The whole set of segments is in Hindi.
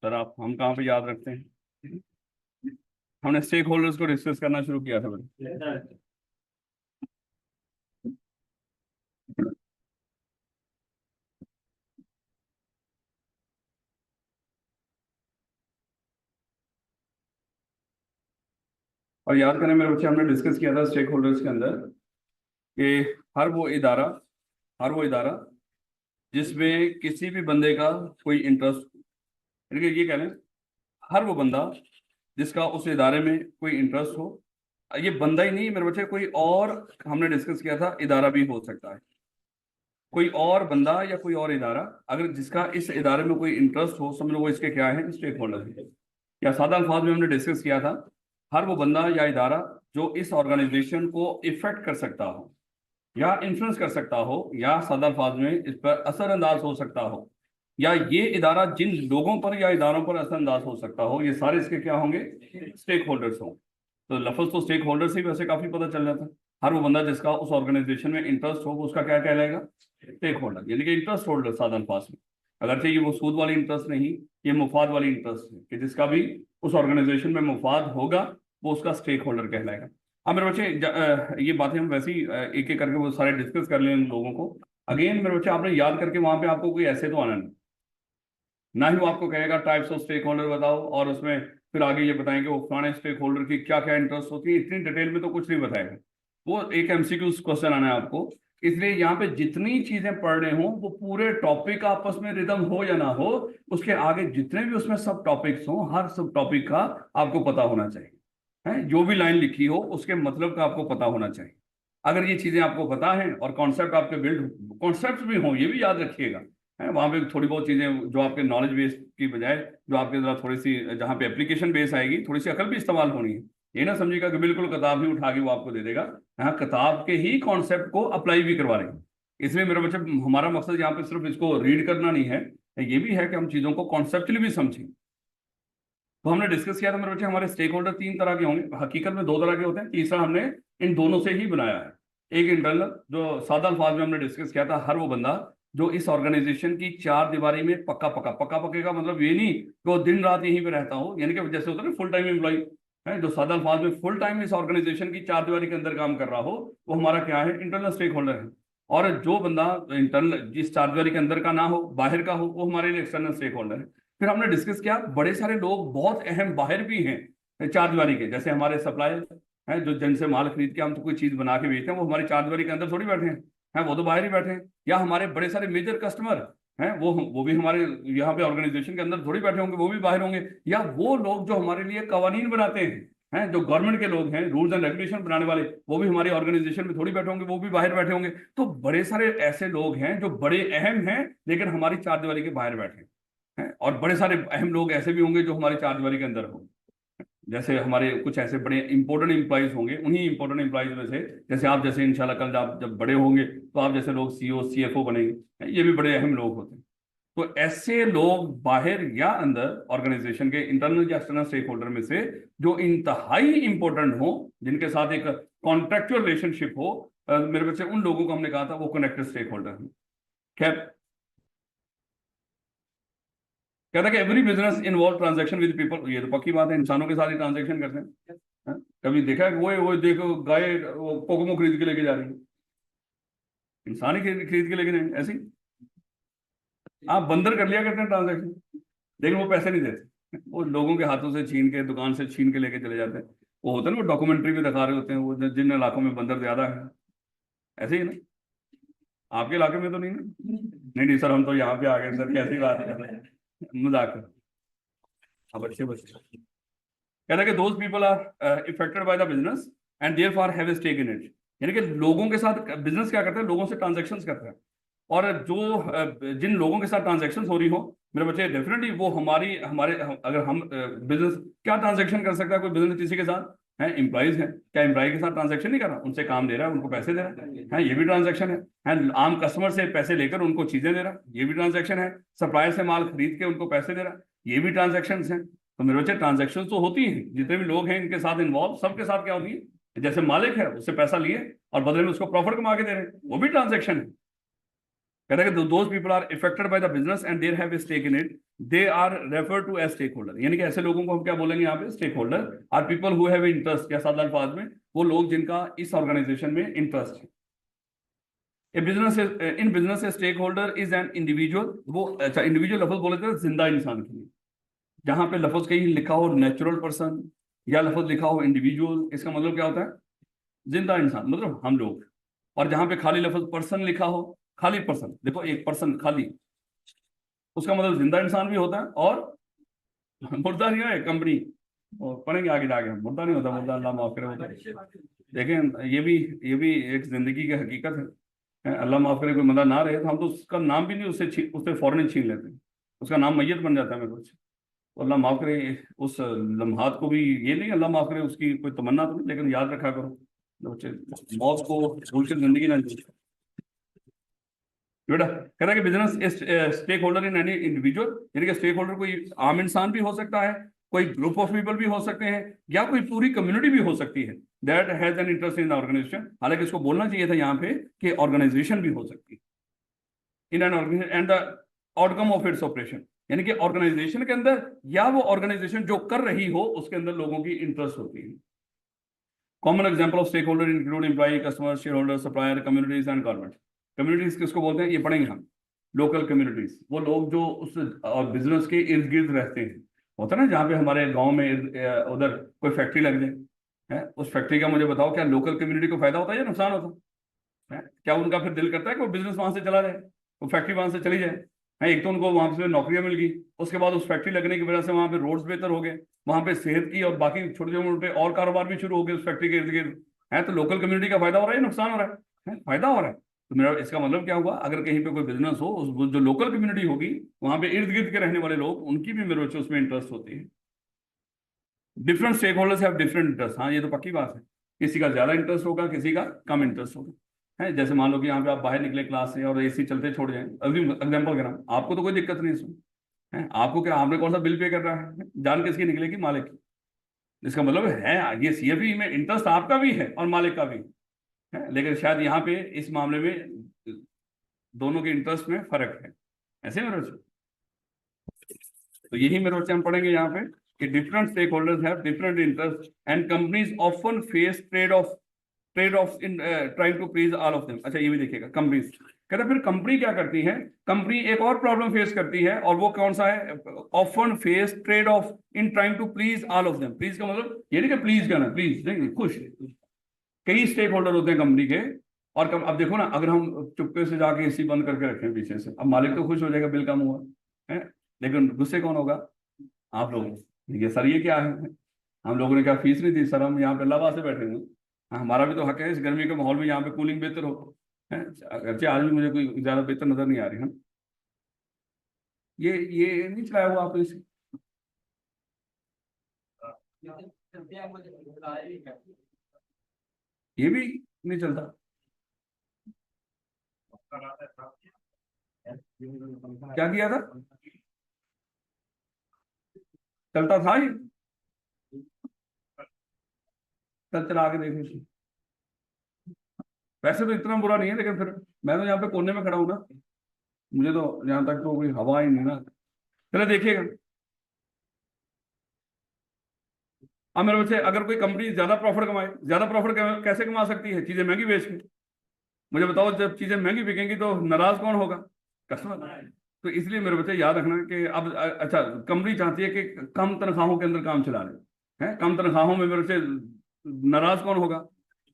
सर आप हम कहाँ पे याद रखते हैं। हमने स्टेक होल्डर्स को डिस्कस करना शुरू किया था बेटा। और याद करें मेरे बच्चे, हमने डिस्कस किया था स्टेक होल्डर्स के अंदर कि हर वो इदारा हर वो इदारा जिसमें किसी भी बंदे का कोई इंटरेस्ट, यानी कि ये कह लें हर वो बंदा जिसका उस इदारे में कोई इंटरेस्ट हो। ये बंदा ही नहीं मेरे बच्चे, कोई और, हमने डिस्कस किया था इदारा भी हो सकता है, कोई और बंदा या कोई और इदारा अगर जिसका इस इदारे में कोई इंटरेस्ट हो, समझ लो वो इसके क्या है, स्टेक होल्डर है। या सादा अल्फाज में हमने डिस्कस किया था हर वो बंदा या इदारा जो इस ऑर्गेनाइजेशन को इफेक्ट कर सकता हो या इन्फ्लुएंस कर सकता हो या सादा अल्फाज में इस पर असरअंदाज हो सकता हो, या ये इदारा जिन लोगों पर या इदारों पर असरअंदाज हो सकता हो, ये सारे इसके क्या होंगे, स्टेक होल्डर्स हों। तो लफ्ज तो स्टेक होल्डर से ही वैसे काफी पता चल जाता है। हर वो बंदा जिसका उस ऑर्गेनाइजेशन में इंटरेस्ट हो वो उसका क्या कहलाएगा, स्टेक होल्डर, यानी कि इंटरेस्ट होल्डर सादा अल्फाज में। अगर चाहिए वो सूद वाली इंटरेस्ट नहीं, ये मुफाद वाली इंटरेस्ट है कि जिसका भी उस ऑर्गेनाइजेशन में मुफाद होगा वो उसका स्टेक होल्डर कहलाएगा। अब मेरे बच्चे ये बातें हम वैसे ही एक एक करके वो सारे डिस्कस कर लें उन लोगों को। अगेन मेरे बच्चे आपने याद करके वहां पे आपको कोई ऐसे तो आना नहीं, ना ही वो आपको कहेगा टाइप्स ऑफ स्टेक होल्डर बताओ और उसमें फिर आगे ये बताएंगे वो पुराने स्टेक होल्डर की क्या क्या इंटरेस्ट होती है, इतनी डिटेल में तो कुछ नहीं बताएगा। वो एक एमसीक्यू क्वेश्चन आना है आपको। इसलिए यहाँ पे जितनी चीजें पढ़ रहे हो वो पूरे टॉपिक का आपस में रिदम हो या ना हो, उसके आगे जितने भी उसमें सब टॉपिक्स हो, हर सब टॉपिक का आपको पता होना चाहिए। है जो भी लाइन लिखी हो उसके मतलब का आपको पता होना चाहिए। अगर ये चीजें आपको पता है और कॉन्सेप्ट आपके बिल्ड कॉन्सेप्ट भी हो, ये भी याद रखिएगा। है वहां पे थोड़ी बहुत चीजें जो आपके नॉलेज बेस की बजाय जो आपके जरा थोड़ी सी जहाँ पे एप्लीकेशन बेस आएगी, थोड़ी सी अकल भी इस्तेमाल होनी है। ये ना समझिएगा कि बिल्कुल किताब ही उठा के वो आपको दे देगा। हाँ, किताब के ही कॉन्सेप्ट को अप्लाई भी करवा लेंगे। इसलिए मेरे बच्चे हमारा मकसद यहाँ पे सिर्फ इसको रीड करना नहीं है, ये भी है कि हम चीजों को कॉन्सेप्चुअली भी समझें। तो हमने डिस्कस किया था मेरे बच्चे हमारे स्टेक होल्डर तीन तरह के होंगे, हकीकत में दो तरह के होते हैं, तीसरा हमने इन दोनों से ही बनाया है। एक इंटरनल जो सादा अल्फाज में हमने डिस्कस किया था, हर वो बंदा जो इस ऑर्गेनाइजेशन की चार दीवारी में पक्का पक्का पक्का पक्के का मतलब ये नहीं कि वो दिन रात यहीं पे रहता हो, यानी कि जैसे होता है ना फुल टाइम एम्प्लॉय है, जो सादा अल्फाज में फुल टाइम इस ऑर्गेनाइजेशन की चार दीवारी के अंदर काम कर रहा हो, वो हमारा क्या है, इंटरनल स्टेक होल्डर है। और जो बंदा इंटरनल जिस चार दीवारी के अंदर का ना हो, बाहर का हो, वो हमारे लिए एक्सटर्नल स्टेक होल्डर है। फिर हमने डिस्कस किया बड़े सारे लोग बहुत अहम बाहर भी हैं चार दीवारी के, जैसे हमारे सप्लायर हैं जो जिनसे माल खरीद के हम तो कोई चीज बना के बेचते हैं, वो हमारी चार दीवारी के अंदर थोड़ी बैठे हैं, वो तो बाहर ही बैठे हैं। या हमारे बड़े सारे मेजर कस्टमर हैं, वो भी हमारे यहाँ पे ऑर्गेनाइजेशन के अंदर थोड़ी बैठे होंगे, वो भी बाहर होंगे। या वो लोग जो हमारे लिए कवानीन बनाते हैं जो गवर्नमेंट के लोग हैं, रूल्स एंड रेगुलेशन बनाने वाले, वो भी हमारी ऑर्गेनाइजेशन में थोड़ी बैठे होंगे, वो भी बाहर बैठे होंगे। तो बड़े सारे ऐसे लोग हैं जो बड़े अहम हैं लेकिन हमारी चार दीवारी के बाहर बैठे हैं। और बड़े सारे अहम लोग ऐसे भी होंगे जो हमारी चार दीवारी के अंदर होंगे। जैसे हमारे कुछ ऐसे बड़े इंपॉर्टेंट एम्प्लॉइज होंगे, उन्हीं इंपॉर्टेंट एम्प्लॉइज में से जैसे आप जैसे इंशाल्लाह कल जब बड़े होंगे तो आप जैसे लोग सीईओ सीएफओ बनेंगे, ये भी बड़े अहम लोग होते हैं। तो ऐसे लोग बाहर या अंदर ऑर्गेनाइजेशन के इंटरनल या एक्सटर्नल स्टेक होल्डर में से जो इंतहाई इंपॉर्टेंट हो, जिनके साथ एक कॉन्ट्रेक्चुअल रिलेशनशिप हो, मेरे बच्चे उन लोगों को हमने कहा था वो कनेक्टेड स्टेक होल्डर है। खैर, कहता है कि every business involve transaction with people, ये तो पक्की बात है, इंसानों के साथ ही ट्रांजैक्शन करते हैं। कभी देखा है कि वो देखो गाय वो कोकोमो खरीद के लेके जा रही है, इंसान ही खरीद खरीद के लेके जाएंगे ऐसे ही। आप बंदर कर लिया करते हैं ट्रांजैक्शन, लेकिन वो पैसे नहीं देते, वो लोगों के हाथों से छीन के, दुकान से छीन के लेके चले जाते हैं। वो होता है ना, वो डॉक्यूमेंट्री में दिखा रहे होते हैं वो जिन इलाकों में बंदर ज्यादा है, ऐसे ही ना। आपके इलाके में तो नहीं ना? नहीं नहीं सर, हम तो यहाँ पे आ गए सर, कैसी बात कर रहे हैं, मजाक कर। अब अच्छे बच्चे कहता है कि those people are affected by the business and therefore have a stake in it, यानी कि लोगों के साथ बिजनेस क्या करता है, लोगों से ट्रांजैक्शंस करता है। और जो जिन लोगों के साथ ट्रांजैक्शंस हो रही हो मेरे बच्चे, डेफिनेटली वो हमारी हमारे अगर हम बिजनेस क्या ट्रांजैक्शन कर सकता है कोई बिजनेस किसी के साथ, है एम्प्लॉइज है, क्या एम्प्लॉय के साथ ट्रांजैक्शन नहीं कर रहा, उनसे काम ले रहा है, उनको पैसे दे रहा है, ये भी ट्रांजैक्शन है। आम कस्टमर से पैसे लेकर उनको चीजें दे रहा है, ये भी ट्रांजैक्शन है। सप्लायर से माल खरीद के उनको पैसे दे रहा है, ये भी ट्रांजैक्शन है। तो मेरे बच्चे ट्रांजैक्शन तो होती हैं, जितने भी लोग हैं इनके साथ इन्वॉल्व, सबके साथ क्या होती है, जैसे मालिक है उससे पैसा लिए और बदले में उसको प्रॉफिट कमा के दे रहे हैं, वो भी ट्रांजैक्शन है। कहता है कि those people are affected by the business and there have a stake in it, they are refer to as stake holder, यानी कि ऐसे लोगों को हम क्या बोलेंगे यहाँ पे, stakeholder are people who have interest, या सादा अल्फाज में वो लोग जिनका इस ऑर्गेनाइजेशन में इंटरेस्ट है। A business in business a stake holder is an individual, वो अच्छा इंडिविजुअल लफ्ज बोले थे जिंदा इंसान के लिए, जहां पे लफ्ज कहीं लिखा हो नेचुरल पर्सन या लफ्ज लिखा हो इंडिविजुअल, इसका मतलब क्या होता है, जिंदा इंसान, मतलब हम लोग। और जहां पे खाली लफ्ज पर्सन लिखा हो, खाली पर्सन, देखो एक पर्सन खाली, उसका मतलब जिंदा इंसान भी होता है और मुर्दा नहीं है कंपनी, और पढ़ेंगे आगे जाके, मुर्दा नहीं होता, मुर्दा अल्लाह माफ करे होता है। देखें ये भी एक जिंदगी की हकीकत है, अल्लाह माफ करे कोई बंदा ना रहे तो हम तो उसका नाम भी नहीं उससे फौरन ही छीन लेते हैं, उसका नाम मैयत बन जाता है मेरे कुछ। तो अल्लाह माफ करे उस लम्हात को भी, ये नहीं अल्लाह माफ करे उसकी कोई तमन्ना तो नहीं, लेकिन याद रखा करो बच्चे, मौत को भूल कर जिंदगी ना जी। बेटा कह रहा है कि business stakeholder in any individual, यानी कि स्टेक होल्डर कोई आम इंसान भी हो सकता है, कोई ग्रुप ऑफ पीपल भी हो सकते हैं, या कोई पूरी कम्युनिटी भी हो सकती है, that has an interest in the organisation. हालांकि इसको बोलना चाहिए था यहाँ पे कि ऑर्गेनाइजेशन भी हो सकती है, in an organisation and the outcome of its operation, यानी कि ऑर्गेनाइजेशन के अंदर या वो ऑर्गेनाइजेशन जो कर रही हो उसके अंदर लोगों की इंटरेस्ट होती है। Common example of stakeholder include employee, customer, shareholder, supplier, communities and government. Communities किसको बोलते हैं, ये पढ़ेंगे हम। लोकल कम्युनिटीज वो लोग जो उस बिजनेस के इर्द गिर्द रहते हैं, होता है ना, जहाँ पे हमारे गांव में उधर कोई फैक्ट्री लग जाए है, उस फैक्ट्री का मुझे बताओ क्या लोकल कम्युनिटी को फायदा होता है या नुकसान होता है? क्या उनका फिर दिल करता है कि वो बिजनेस वहां से चला जाए, वो फैक्ट्री वहां से चली जाए है? एक तो उनको वहां से नौकरियां मिल गई, उसके बाद उस फैक्ट्री लगने की वजह से वहां पे रोड्स बेहतर हो गए, वहां पे सेहत की और बाकी छोटे मोटे और कारोबार भी शुरू हो गए उस फैक्ट्री के इर्द गिर्द है। तो लोकल कम्युनिटी का फायदा हो रहा है, नुकसान हो रहा है? फायदा हो रहा है। तो मेरा इसका मतलब क्या हुआ, अगर कहीं पे कोई बिजनेस हो, उस जो लोकल कम्युनिटी होगी वहां पे इर्द गिर्द के रहने वाले लोग, उनकी भी मेरे बच्चे उसमें इंटरेस्ट होती है। Different stakeholders have different interest, हाँ ये तो पक्की बात है, किसी का ज्यादा इंटरेस्ट होगा, किसी का कम इंटरेस्ट होगा है। जैसे मान लो कि यहाँ पे आप बाहर निकले क्लास से और एसी चलते छोड़ जाए, अभी एग्जाम्पल करा, आपको तो कोई दिक्कत नहीं इसमें है, आपको क्या, आपने कौन सा बिल पे कर रहा है, जान किसकी निकलेगी, मालिक की। इसका मतलब है ये सीएफई में इंटरेस्ट आपका भी है और मालिक का भी है, लेकिन शायद यहाँ पे इस मामले में दोनों के इंटरेस्ट में फर्क है, ऐसे मेरे बच्चे। तो यही मेरे बच्चे हम पढ़ेंगे यहाँ पे कि different stakeholders have different interest and companies often face trade off in trying to please all of them. अच्छा ये भी देखिएगा, कंपनीज कहते हैं, फिर कंपनी क्या करती है, कंपनी एक और प्रॉब्लम फेस करती है, और वो कौन सा है, often face trade off in trying to please all of them. Please का मतलब ये नहीं कि प्लीज करना, प्लीज नहीं, खुश। कई स्टेक होल्डर होते हैं कंपनी के, और अब देखो ना, अगर हम चुपके से जाके एसी बंद करके रखें पीछे से, अब मालिक तो खुश हो जाएगा, बिल कम हुआ है, लेकिन गुस्से कौन होगा, आप लोग। ये सर ये क्या है, हम लोगों ने क्या फीस नहीं दी सर, हम यहाँ पे अल्लाह से बैठे हैं, हमारा भी तो हक है इस गर्मी के माहौल में यहाँ पे कूलिंग बेहतर हो है। अगरचे आज भी मुझे कोई ज्यादा बेहतर नजर नहीं आ रही है। ये नहीं चलाया हुआ आपने इसे, ये भी नहीं चलता, क्या किया था, चलता था ये, चल चला के देखो इसे। वैसे तो इतना बुरा नहीं है, लेकिन फिर मैं तो यहाँ पे कोने में खड़ा हूँ ना, मुझे तो यहाँ तक तो कोई हवा ही नहीं ना। चलो देखिएगा, अब मेरे बच्चे, अगर कोई कंपनी ज्यादा प्रॉफिट कमाए, ज्यादा प्रॉफिट कैसे कमा सकती है, चीजें महंगी बेच के। मुझे बताओ, जब चीजें महंगी बिकेंगी तो नाराज कौन होगा, कस्टमर। तो इसलिए मेरे बच्चे याद रखना कि अब अच्छा, कंपनी चाहती है कि कम तनख्वाहों के अंदर काम चला रहे हैं, कम तनख्वाहों में मेरे बच्चे नाराज कौन होगा,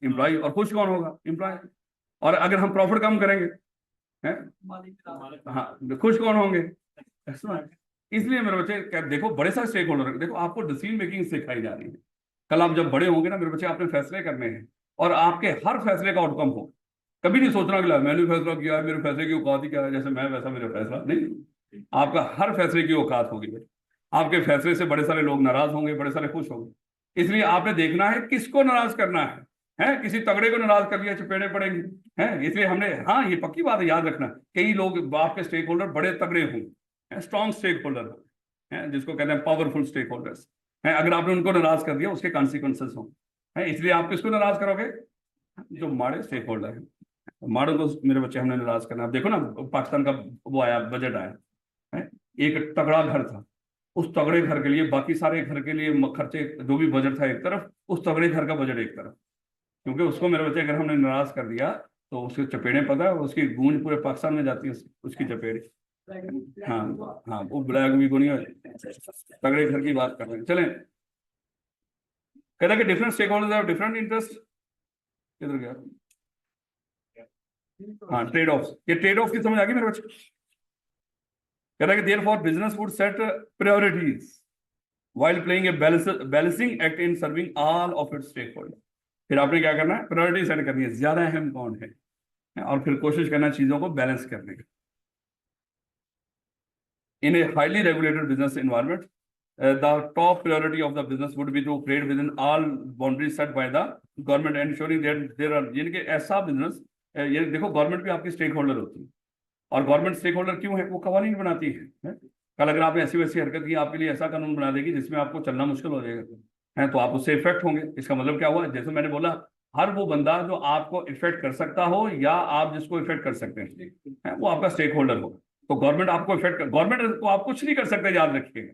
एम्प्लॉय, और खुश कौन होगा, एम्प्लॉय। और अगर हम प्रॉफिट कम करेंगे हैं, हाँ खुश कौन होंगे, कस्टमर। इसलिए मेरे बच्चे क्या, देखो बड़े सारे स्टेक होल्डर, देखो आपको डिसीजन मेकिंग सिखाई जा रही है। कल आप जब बड़े होंगे ना मेरे बच्चे, आपने फैसले करने हैं, और आपके हर फैसले का आउटकम हो। कभी नहीं सोचना कि मैंने फैसला किया है, मेरे फैसले की औकात ही क्या है, जैसे मैं वैसा मेरा फैसला नहीं। आपका हर फैसले की औकात होगी, आपके फैसले से बड़े सारे लोग नाराज होंगे, बड़े सारे खुश होंगे। इसलिए आपने देखना है किसको नाराज करना है, किसी तगड़े को नाराज कर लिया चपेड़े पड़ेंगे हैं। इसलिए हमने, हाँ ये पक्की बात है, याद रखना, कई लोग आपके स्टेक होल्डर बड़े तगड़े होंगे, स्ट्रॉन्ग स्टेक होल्डर हैं, जिसको कहते हैं पावरफुल स्टेक होल्डर्स हैं। अगर आपने उनको नाराज कर दिया उसके कॉन्सिक्वेंसेस हों, है। इसलिए आप किसको नाराज करोगे, जो माड़े स्टेक होल्डर है, माड़ों को मेरे बच्चे हमने नाराज करना। अब देखो ना, पाकिस्तान का वो आया, बजट आया है, एक तगड़ा घर था, उस तगड़े घर के लिए बाकी सारे घर के लिए खर्चे जो भी बजट था एक तरफ, उस तगड़े घर का बजट एक तरफ। क्योंकि उसको मेरे बच्चे अगर हमने नाराज कर दिया तो उसके चपेड़े, पता है उसकी गूंज पूरे पाकिस्तान में जाती है, उसकी चपेड़े। हाँ हाँ, वो ब्लैक भी को नहीं है, तगड़े घर की बात कर रहे हैं। चलें, कहता है कि different stakeholders have different interest. किधर गया? हाँ, ट्रेड ऑफ, ये ट्रेड ऑफ की समझ आ गई मेरे बच्चे? कहता है कि therefore business would set priorities while playing a balancing act in serving all of its stakeholder. फिर आपने क्या करना है? प्रायोरिटी सेट करनी है, ज्यादा अहम कौन है, और फिर कोशिश करना चीजों को बैलेंस करने की। In a highly regulated business environment, the top priority of the business would be to operate within all boundaries set by the government, ensuring that there are, यानी कि ऐसा बिजनेस, ये देखो गवर्नमेंट भी आपकी स्टेक होल्डर होती है, और गवर्नमेंट स्टेक होल्डर क्यों है? वो कवानीन बनाती है? कल अगर आपने ऐसी वैसी हरकत की, आपके लिए ऐसा कानून बना देगी जिसमें आपको चलना मुश्किल हो जाएगा, है तो आप उससे इफेक्ट होंगे। इसका मतलब क्या हुआ? जैसे मैंने बोला, हर वो बंदा जो आपको इफेक्ट कर सकता हो या आप जिसको इफेक्ट कर सकते हैं, वो आपका स्टेक होल्डर होगा। तो गवर्नमेंट आपको इफेक्ट कर, गवर्नमेंट को आप कुछ नहीं कर सकते, याद रखिएगा।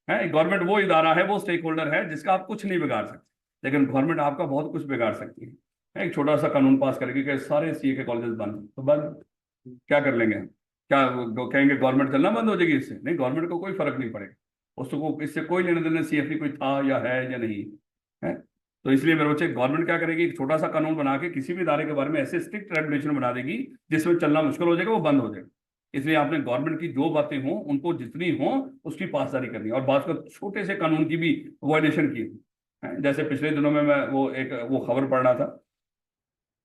है गवर्नमेंट वो इदारा है, वो स्टेक होल्डर है जिसका आप कुछ नहीं बिगाड़ सकते, लेकिन गवर्नमेंट आपका बहुत कुछ बिगाड़ सकती है। एक छोटा सा कानून पास करेगी कि सारे सीए के कॉलेजेस बंद, तो बंद क्या कर लेंगे हम? क्या कहेंगे गवर्नमेंट चलना बंद हो जाएगी इससे? नहीं, गवर्नमेंट को कोई फर्क नहीं पड़ेगा, उसको इससे कोई लेने देने सीएफई कोई था या है या नहीं है। तो इसलिए मेरे बच्चे, गवर्नमेंट क्या करेगी? एक छोटा सा कानून बना के किसी भी इदारे के बारे में ऐसे स्ट्रिक्ट रेगुलेशन बना देगी जिसमें चलना मुश्किल हो जाएगा, वो बंद हो जाएगा। इसलिए आपने गवर्नमेंट की जो बातें हों उनको जितनी हों उसकी पासदारी करनी है, और बात को छोटे से कानून की भी वायलेशन की है। जैसे पिछले दिनों में मैं वो खबर पढ़ रहा था,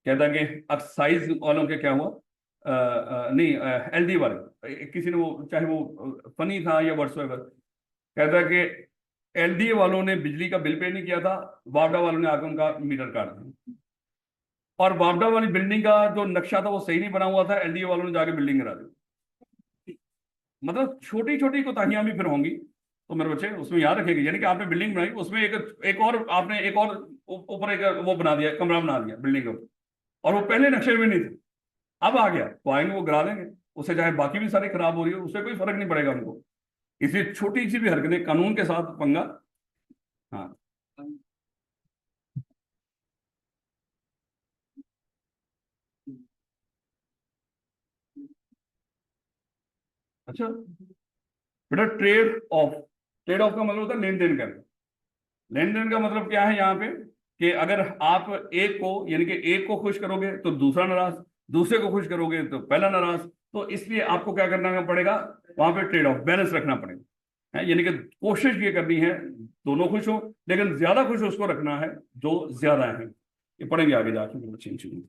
कहता कि एक्साइज वालों के क्या हुआ, नहीं, एलडी वाले, किसी ने वो, चाहे वो फनी था या व्हाट्सएवर, कहता कि एलडीए वालों ने बिजली का बिल पे नहीं किया था, वापडा वालों ने आकर उनका मीटर काट दिया, और वापडा वाली बिल्डिंग का जो नक्शा था वो सही नहीं बना हुआ था, एलडीए वालों ने जाके बिल्डिंग करा दी। मतलब छोटी छोटी कोताहियां भी फिर होंगी, तो मेरे बच्चे उसमें याद रखेंगे। यानी कि आपने बिल्डिंग बनाई, उसमें एक और आपने एक और ऊपर एक वो बना दिया, कमरा बना दिया बिल्डिंग के ऊपर, और वो पहले नक्शे में नहीं थे, अब आ गया, तो आएंगे वो गिरा देंगे, उससे चाहे बाकी भी सारी खराब हो रही है उससे कोई फर्क नहीं पड़ेगा उनको। इसलिए छोटी सी भी हरकतें, कानून के साथ पंगा। हाँ, अच्छा बेटा, ट्रेड ऑफ का मतलब होता है लेन देन करना। लेन देन का मतलब क्या है यहाँ पे? कि अगर आप एक को, यानी कि एक को खुश करोगे तो दूसरा नाराज, दूसरे को खुश करोगे तो पहला नाराज, तो इसलिए आपको क्या करना पड़ेगा? वहां पे ट्रेड ऑफ, बैलेंस रखना पड़ेगा, है यानी कि कोशिश ये करनी है दोनों खुश हो, लेकिन ज्यादा खुश उसको रखना है जो ज्यादा है। ये पढ़ेंगे आगे जाके चीजें।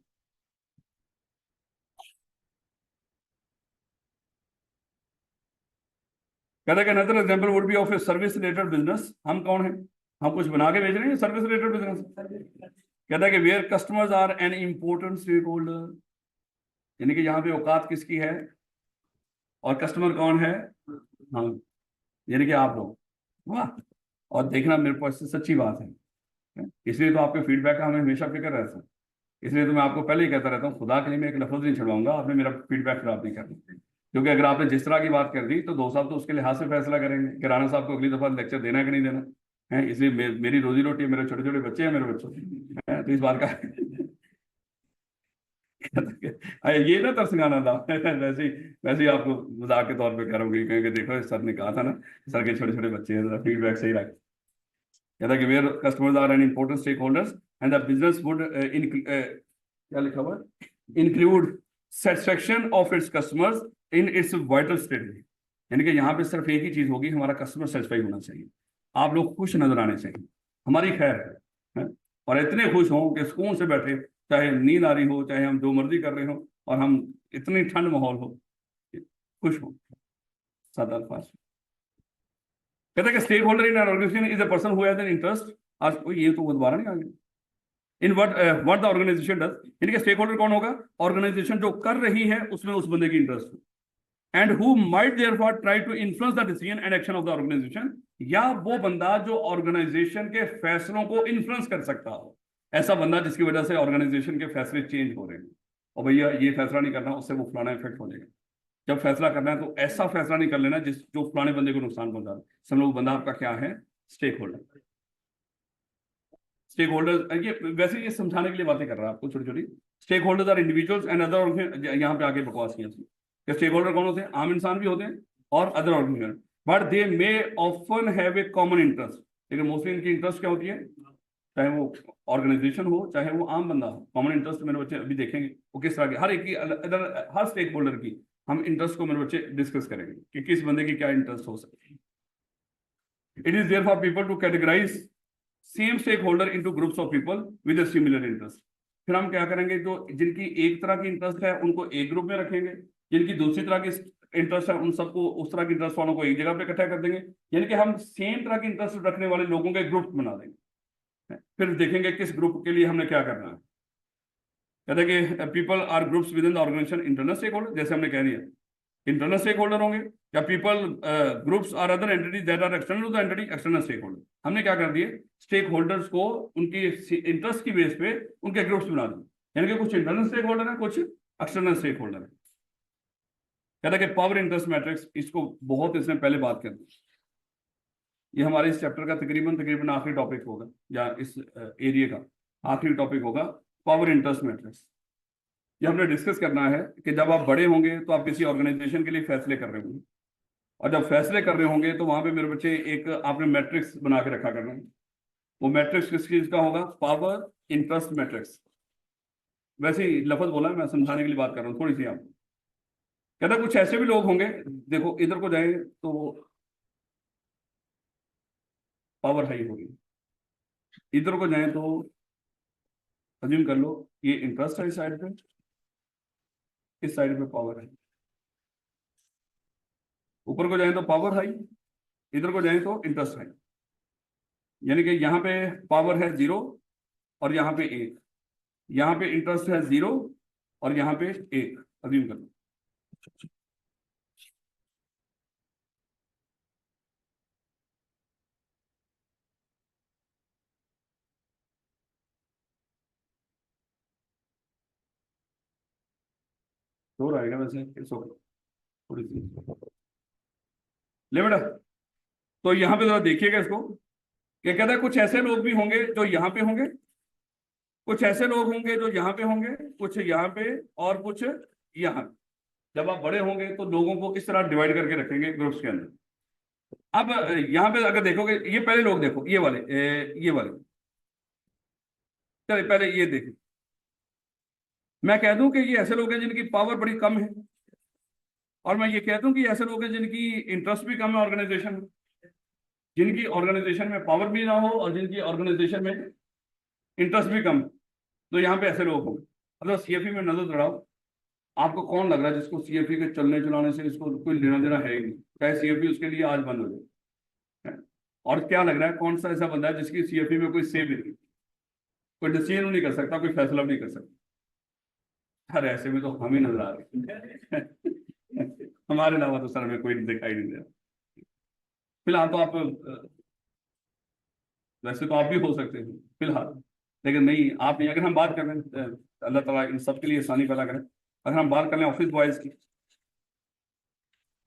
कहता है कि another example would be of a service related business. हम कौन है? हम कुछ बना के बेच रहे हैं, सर्विस रिलेटेड बिजनेस। कहता है कि where customers are an important stake holder, यानी कि यहाँ पे औकात किसकी है और कस्टमर कौन है? हम, यानी कि आप लोग। वाह, और देखना मेरे पास से सच्ची बात है? इसलिए तो आपके फीडबैक का हमें हमेशा फिक्र रहता है। इसलिए तो मैं आपको पहले ही कहता रहता हूँ, खुदा के लिए मैं एक लफ्ज नहीं छुड़वाऊंगा, आपने मेरा फीडबैक खराब नहीं करना। क्योंकि अगर आपने जिस तरह की बात कर दी तो 2 साल तो उसके लिहाज से फैसला करेंगे कि राणा साहब को अगली दफा लेक्चर देना है कि नहीं देना है। इसलिए मेरी रोजी रोटी है, मेरे छोटे छोटे बच्चे हैं, मेरे बच्चों हैं, तो इस बात का ये ना तरसगाना था वैसे ही आपको मजाक के तौर पे कह रहा हूँ, क्योंकि देखो सर ने कहा था ना, सर के छोटे छोटे बच्चे हैं, फीडबैक सही रख। कहता कि where customers are an important stakeholders and the business would क्या लिखा हुआ, include satisfaction of its customers in its vital state. यानी कि यहाँ पे सिर्फ एक ही चीज होगी, हमारा कस्टमर सेटिस्फाई होना चाहिए, आप लोग खुश नजर आने चाहिए, हमारी खैर है? और इतने खुश हों कि सुकून से बैठे, चाहे नींद आ रही हो, चाहे हम जो मर्जी कर रहे हो, और हम इतनी ठंड माहौल हो, खुश हो। सादा अल्फाज। कहता है कि stakeholder in an organisation is a person who has an interest. आज ये तो दोबारा नहीं आ गया। In what the organisation does, यानी कि स्टेक होल्डर कौन होगा? ऑर्गेनाइजेशन जो कर रही है उसमें उस बंदे की इंटरेस्ट हो, and who might therefore try to influence the decision and action of the organisation, या वो बंदा जो ऑर्गेनाइजेशन के फैसलों को इन्फ्लुएंस कर सकता हो, ऐसा बंदा जिसकी वजह से ऑर्गेनाइजेशन के फैसले चेंज हो रहे हैं, और भैया ये फैसला नहीं करना, उससे वो फलाना इफेक्ट हो जाएगा। जब फैसला करना है तो ऐसा फैसला नहीं कर लेना जो फलाने बंदे को नुकसान पहुंचा दे। सब लोग बंदा आपका क्या है? Stake holder. स्टेक होल्डर ये वैसे ये समझाने के लिए बातें कर रहा है आपको छोटी छोटी। Stakeholders are individuals and other, यहाँ पे आगे बकवास किया कि स्टेक होल्डर कौन होते हैं? आम इंसान भी होते हैं और other organisation, but they may often have a common interest. लेकिन मोस्टली इनकी इंटरेस्ट क्या होती है? चाहे वो ऑर्गेनाइजेशन हो चाहे वो आम बंदा हो, कॉमन इंटरेस्ट मेरे बच्चे अभी देखेंगे वो किस तरह के, हर एक की हर स्टेक होल्डर की हम इंटरेस्ट को मेरे बच्चे डिस्कस करेंगे कि किस बंदे की क्या इंटरेस्ट हो सकती है। It is therefore people to categorise same stakeholder into groups of people with a similar interest. फिर हम क्या करेंगे, जो जिनकी एक तरह की इंटरेस्ट है उनको एक ग्रुप में रखेंगे, जिनकी दूसरी तरह की इंटरेस्ट है उन सबको, उस तरह की इंटरेस्ट वालों को एक जगह पे इकट्ठा कर देंगे। यानी कि हम सेम तरह की इंटरेस्ट रखने वाले लोगों के ग्रुप बना देंगे। फिर देखेंगे किस ग्रुप के लिए हमने क्या करना है। कहते हैं कि people are groups within the organisation internal stakeholder, जैसे हमने कह दिया इंटरनल स्टेक होल्डर होंगे, या people groups are other entities that are external to the entity external stakeholder. हमने क्या कर दिए, स्टेक होल्डर्स को उनकी इंटरेस्ट की बेस पे उनके ग्रुप्स बना दिए। यानी कि कुछ इंटरनल स्टेक होल्डर है, कुछ एक्सटर्नल स्टेक होल्डर है। कहता है कि पावर इंटरेस्ट मैट्रिक्स, इसको बहुत इसने पहले बात कर दी। ये हमारे इस चैप्टर का तकरीबन आखिरी टॉपिक होगा, या इस एरिया का आखिरी टॉपिक होगा, पावर इंटरेस्ट मैट्रिक्स। ये हमने डिस्कस करना है कि जब आप बड़े होंगे तो आप किसी ऑर्गेनाइजेशन के लिए फैसले कर रहे होंगे, और जब फैसले कर रहे होंगे तो वहां पे मेरे बच्चे एक आपने मैट्रिक्स बना के रखा करना है। वो मैट्रिक्स किस चीज का होगा? Power interest matrix. वैसे ही लफज बोला, मैं समझाने के लिए बात कर रहा हूँ थोड़ी सी आपको। कहता कुछ ऐसे भी लोग होंगे, देखो इधर को जाए तो पावर हाई होगी, इधर को जाए तो अज्यूम कर लो ये इंटरेस्ट है इस साइड पे, इस साइड पे पावर है। ऊपर को जाए तो पावर हाई, इधर को जाए तो इंटरेस्ट हाई। यानी कि यहाँ पे पावर है 0 और यहाँ पे 1, यहाँ पे इंटरेस्ट है 0 और यहाँ पे 1, अज्यूम कर लो। तो आएगा वैसे थोड़ी सी ले बेटा। तो यहाँ पे जरा देखिएगा इसको, क्या कहता है कुछ ऐसे लोग भी होंगे जो यहाँ पे होंगे, कुछ ऐसे लोग होंगे जो यहाँ पे होंगे, कुछ यहाँ पे और कुछ यहाँ। जब आप बड़े होंगे तो लोगों को इस तरह डिवाइड करके रखेंगे ग्रुप्स के अंदर। अब यहाँ पे अगर देखोगे, ये पहले लोग देखो, ये वाले ये वाले, चलिए पहले ये देखिए। मैं कह दूं कि ये ऐसे लोग हैं जिनकी पावर बड़ी कम है, और मैं ये कह दूं कि ऐसे लोग हैं जिनकी इंटरेस्ट भी कम है ऑर्गेनाइजेशन में, जिनकी ऑर्गेनाइजेशन में पावर भी ना हो और जिनकी ऑर्गेनाइजेशन में इंटरेस्ट भी कम। तो यहाँ पे ऐसे लोग होंगे। मतलब सीएफई में नजर दौड़ाओ, आपको कौन लग रहा है जिसको सीएफई के चलने चलाने से इसको कोई लेना देना है ही नहीं, चाहे सीएफई उसके लिए आज बंद हो जाए। और क्या लग रहा है कौन सा ऐसा बंदा है जिसकी सीएफई में कोई सेव नहीं, कोई डिसीजन नहीं कर सकता, कोई फैसला नहीं कर सकता? अरे ऐसे में तो हम ही नजर आ रहे हमारे अलावा तो सर हमें कोई दिखाई नहीं दे रहा। फिलहाल तो आप वैसे तो आप भी हो सकते हैं फिलहाल, लेकिन नहीं आप नहीं। अगर हम बात करें अल्लाह ताला इन सब के लिए आसानी पैदा करें, अगर हम बात कर लें ऑफिस बॉयज की,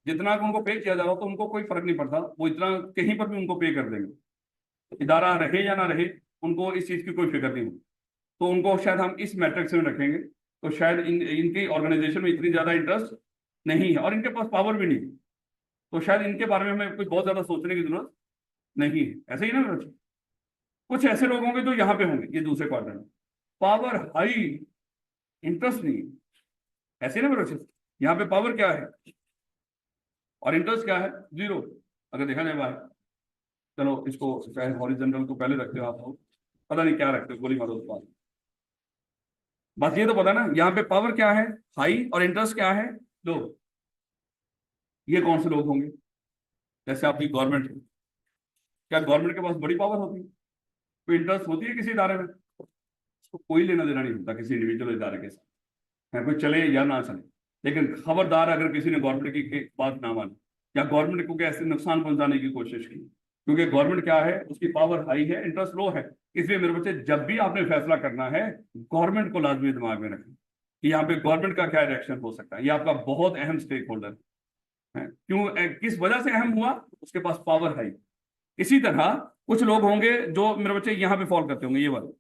जितना उनको पे किया जा रहा हो तो उनको कोई फर्क नहीं पड़ता, वो इतना कहीं पर भी उनको पे कर देंगे, इदारा रहे या ना रहे, उनको इस चीज की कोई फिक्र नहीं हो। तो उनको शायद हम इस मैट्रिक्स में रखेंगे, तो शायद इनकी ऑर्गेनाइजेशन में इतनी ज्यादा इंटरेस्ट नहीं है और इनके पास पावर भी नहीं है, तो शायद इनके बारे में हमें कुछ बहुत ज्यादा सोचने की जरूरत नहीं है। ऐसे ही ना बच्चे, कुछ ऐसे लोग होंगे जो यहाँ पे होंगे, ये दूसरे क्वाड्रेंट में, पावर हाई, इंटरेस्ट नहीं है। ऐसे ना बच्चे, यहाँ पे पावर क्या है और इंटरेस्ट क्या है? 0। अगर देखा जाए बाहर, चलो इसको चाहे हॉरिजॉन्टल को पहले रखते हो आप लोग, पता नहीं क्या रखते हो, गोली मारो उस बात। बस ये तो पता ना यहाँ पे पावर क्या है, हाई, और इंटरेस्ट क्या है, लो। ये कौन से लोग होंगे? जैसे आपकी गवर्नमेंट, क्या गवर्नमेंट के पास बड़ी पावर होती है? कोई इंटरेस्ट होती है किसी इदारे में? उसको कोई लेना देना नहीं होता किसी इंडिविजुअल इदारे के साथ, है कोई चले या ना चले। लेकिन खबरदार अगर किसी ने गवर्नमेंट की बात ना मानी या गवर्नमेंट को कैसे नुकसान पहुंचाने की कोशिश की, क्योंकि गवर्नमेंट क्या है, उसकी पावर हाई है, इंटरेस्ट लो है। इसलिए मेरे बच्चे जब भी आपने फैसला करना है, गवर्नमेंट को लाजमी दिमाग में रखें कि यहाँ पे गवर्नमेंट का क्या रिएक्शन हो सकता है। ये आपका बहुत अहम स्टेक होल्डर है। क्यों, किस वजह से अहम हुआ, उसके पास पावर है। इसी तरह कुछ लोग होंगे जो मेरे बच्चे यहाँ पे फॉल करते होंगे, ये वाले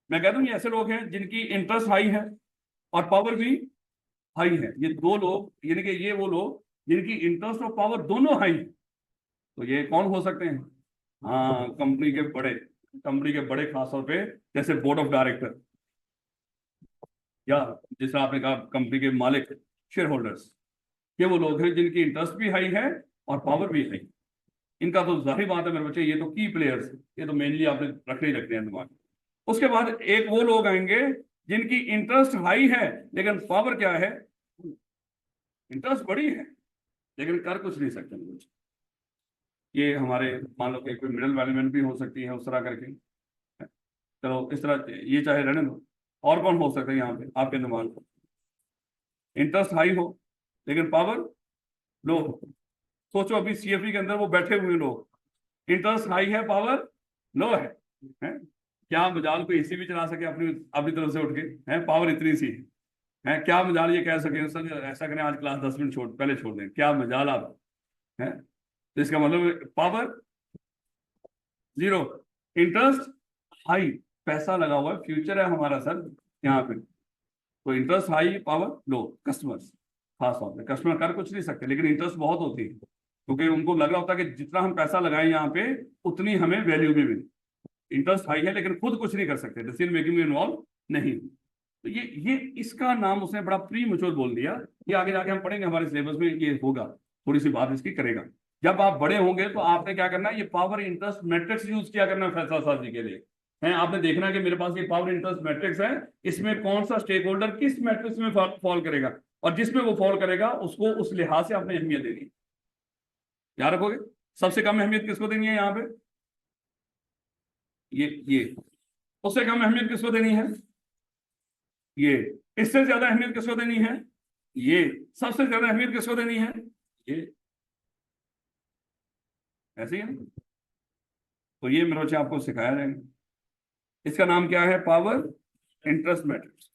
मैं कह दूं, ये ऐसे लोग हैं जिनकी इंटरेस्ट हाई है और पावर भी हाई है। ये दो लोग, यानी कि ये वो लोग जिनकी इंटरेस्ट और पावर दोनों हाई है। तो ये कौन हो सकते हैं? हाँ, कंपनी के बड़े खासतौर पे, जैसे बोर्ड ऑफ डायरेक्टर, या जिस तरह आपने कहा कंपनी के मालिक, शेयर होल्डर्स, ये वो लोग हैं जिनकी इंटरेस्ट भी हाई है और पावर भी हाई। इनका तो जाहिर बात है मेरे बच्चे, ये तो की प्लेयर्स, ये तो मेनली आपने रखने ही रखने हैं दिमाग में। उसके बाद एक वो लोग आएंगे जिनकी इंटरेस्ट हाई है लेकिन पावर क्या है, इंटरेस्ट बड़ी है लेकिन कर कुछ नहीं सकते मेरे बच्चे। ये हमारे मान लो कोई मिडिल मैनेजमेंट भी हो सकती है उस तरह करके। चलो इस तरह ये चाहे रहने दो। और कौन हो सकता है यहाँ पे आपके दिमाग में? इंटरेस्ट हाई हो लेकिन पावर लो हो। सोचो अभी सीएफई के अंदर वो बैठे हुए लोग, इंटरेस्ट हाई है, पावर लो है? क्या मजाल कोई एसी भी चला सके अपनी अपनी तरफ से उठ के? है पावर इतनी सी है, क्या मजाल ये कह सके सर ऐसा करें आज क्लास 10 मिनट पहले छोड़ दें, क्या मजाल आप है? तो इसका मतलब पावर जीरो, इंटरेस्ट हाई, पैसा लगा हुआ है, फ्यूचर है हमारा सर यहाँ पे। तो इंटरेस्ट हाई, पावर लो, कस्टमर्स खास तौर पे, कस्टमर कर कुछ नहीं सकते लेकिन इंटरेस्ट बहुत होती है, क्योंकि उनको लग रहा होता है कि जितना हम पैसा लगाएं यहाँ पे उतनी हमें वैल्यू भी मिले। इंटरेस्ट हाई है लेकिन खुद कुछ नहीं कर सकते, डिसीजन मेकिंग में इन्वॉल्व नहीं। तो ये इसका नाम उसने बड़ा प्री मैच्योर बोल दिया। ये आगे जाके हम पढ़ेंगे हमारे सिलेबस में, ये होगा, थोड़ी सी बात इसकी करेगा। जब आप बड़े होंगे तो आपने क्या करना है, ये पावर इंटरेस्ट मैट्रिक्स यूज किया करना फैसला साजी के लिए है। आपने देखना कि मेरे पास ये पावर इंटरेस्ट मैट्रिक्स है, इसमें कौन सा स्टेक होल्डर किस मैट्रिक्स में फॉल करेगा, और जिसमें वो फॉल करेगा उसको उस लिहाज से आपने अहमियत देनी है। याद रखोगे? सबसे कम अहमियत किसको देनी है यहाँ पे? ये उससे कम अहमियत किसको देनी है? ये इससे ज्यादा अहमियत किसको देनी है? ये सबसे ज्यादा अहमियत किसको देनी है? ये ऐसे ही है ना? तो ये मेरे बच्चे आपको सिखाया जाएगा। इसका नाम क्या है? Power interest matrix.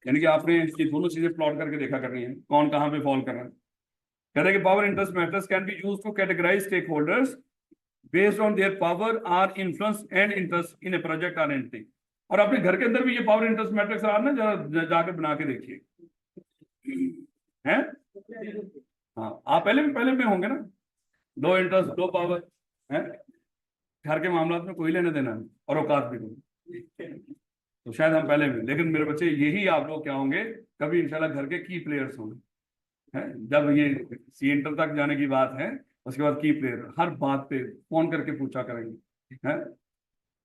यानी कि आपने ये दोनों चीजें प्लॉट करके देखा करनी है, कौन कहां पे फॉल कर रहा है। कह रहे हैं कि power interest matrix can be used to categorise stakeholders based on their power or influence and interest in a project or entity. और अपने घर के अंदर भी ये पावर इंटरेस्ट मैट्रिक्स आ ना, जरा जाकर बना के देखिए हैं। हाँ, आप पहले में होंगे ना, दो इंटरेस्ट दो पावर है, घर के मामला में कोई लेने देना नहीं और औकात भी नहीं, तो शायद हम पहले में। लेकिन मेरे बच्चे यही आप लोग क्या होंगे, कभी इंशाल्लाह घर के की प्लेयर्स होंगे हैं। जब ये सी इंटर तक जाने की बात है, उसके बाद की प्लेयर हर बात पे फोन करके पूछा करेंगे हैं,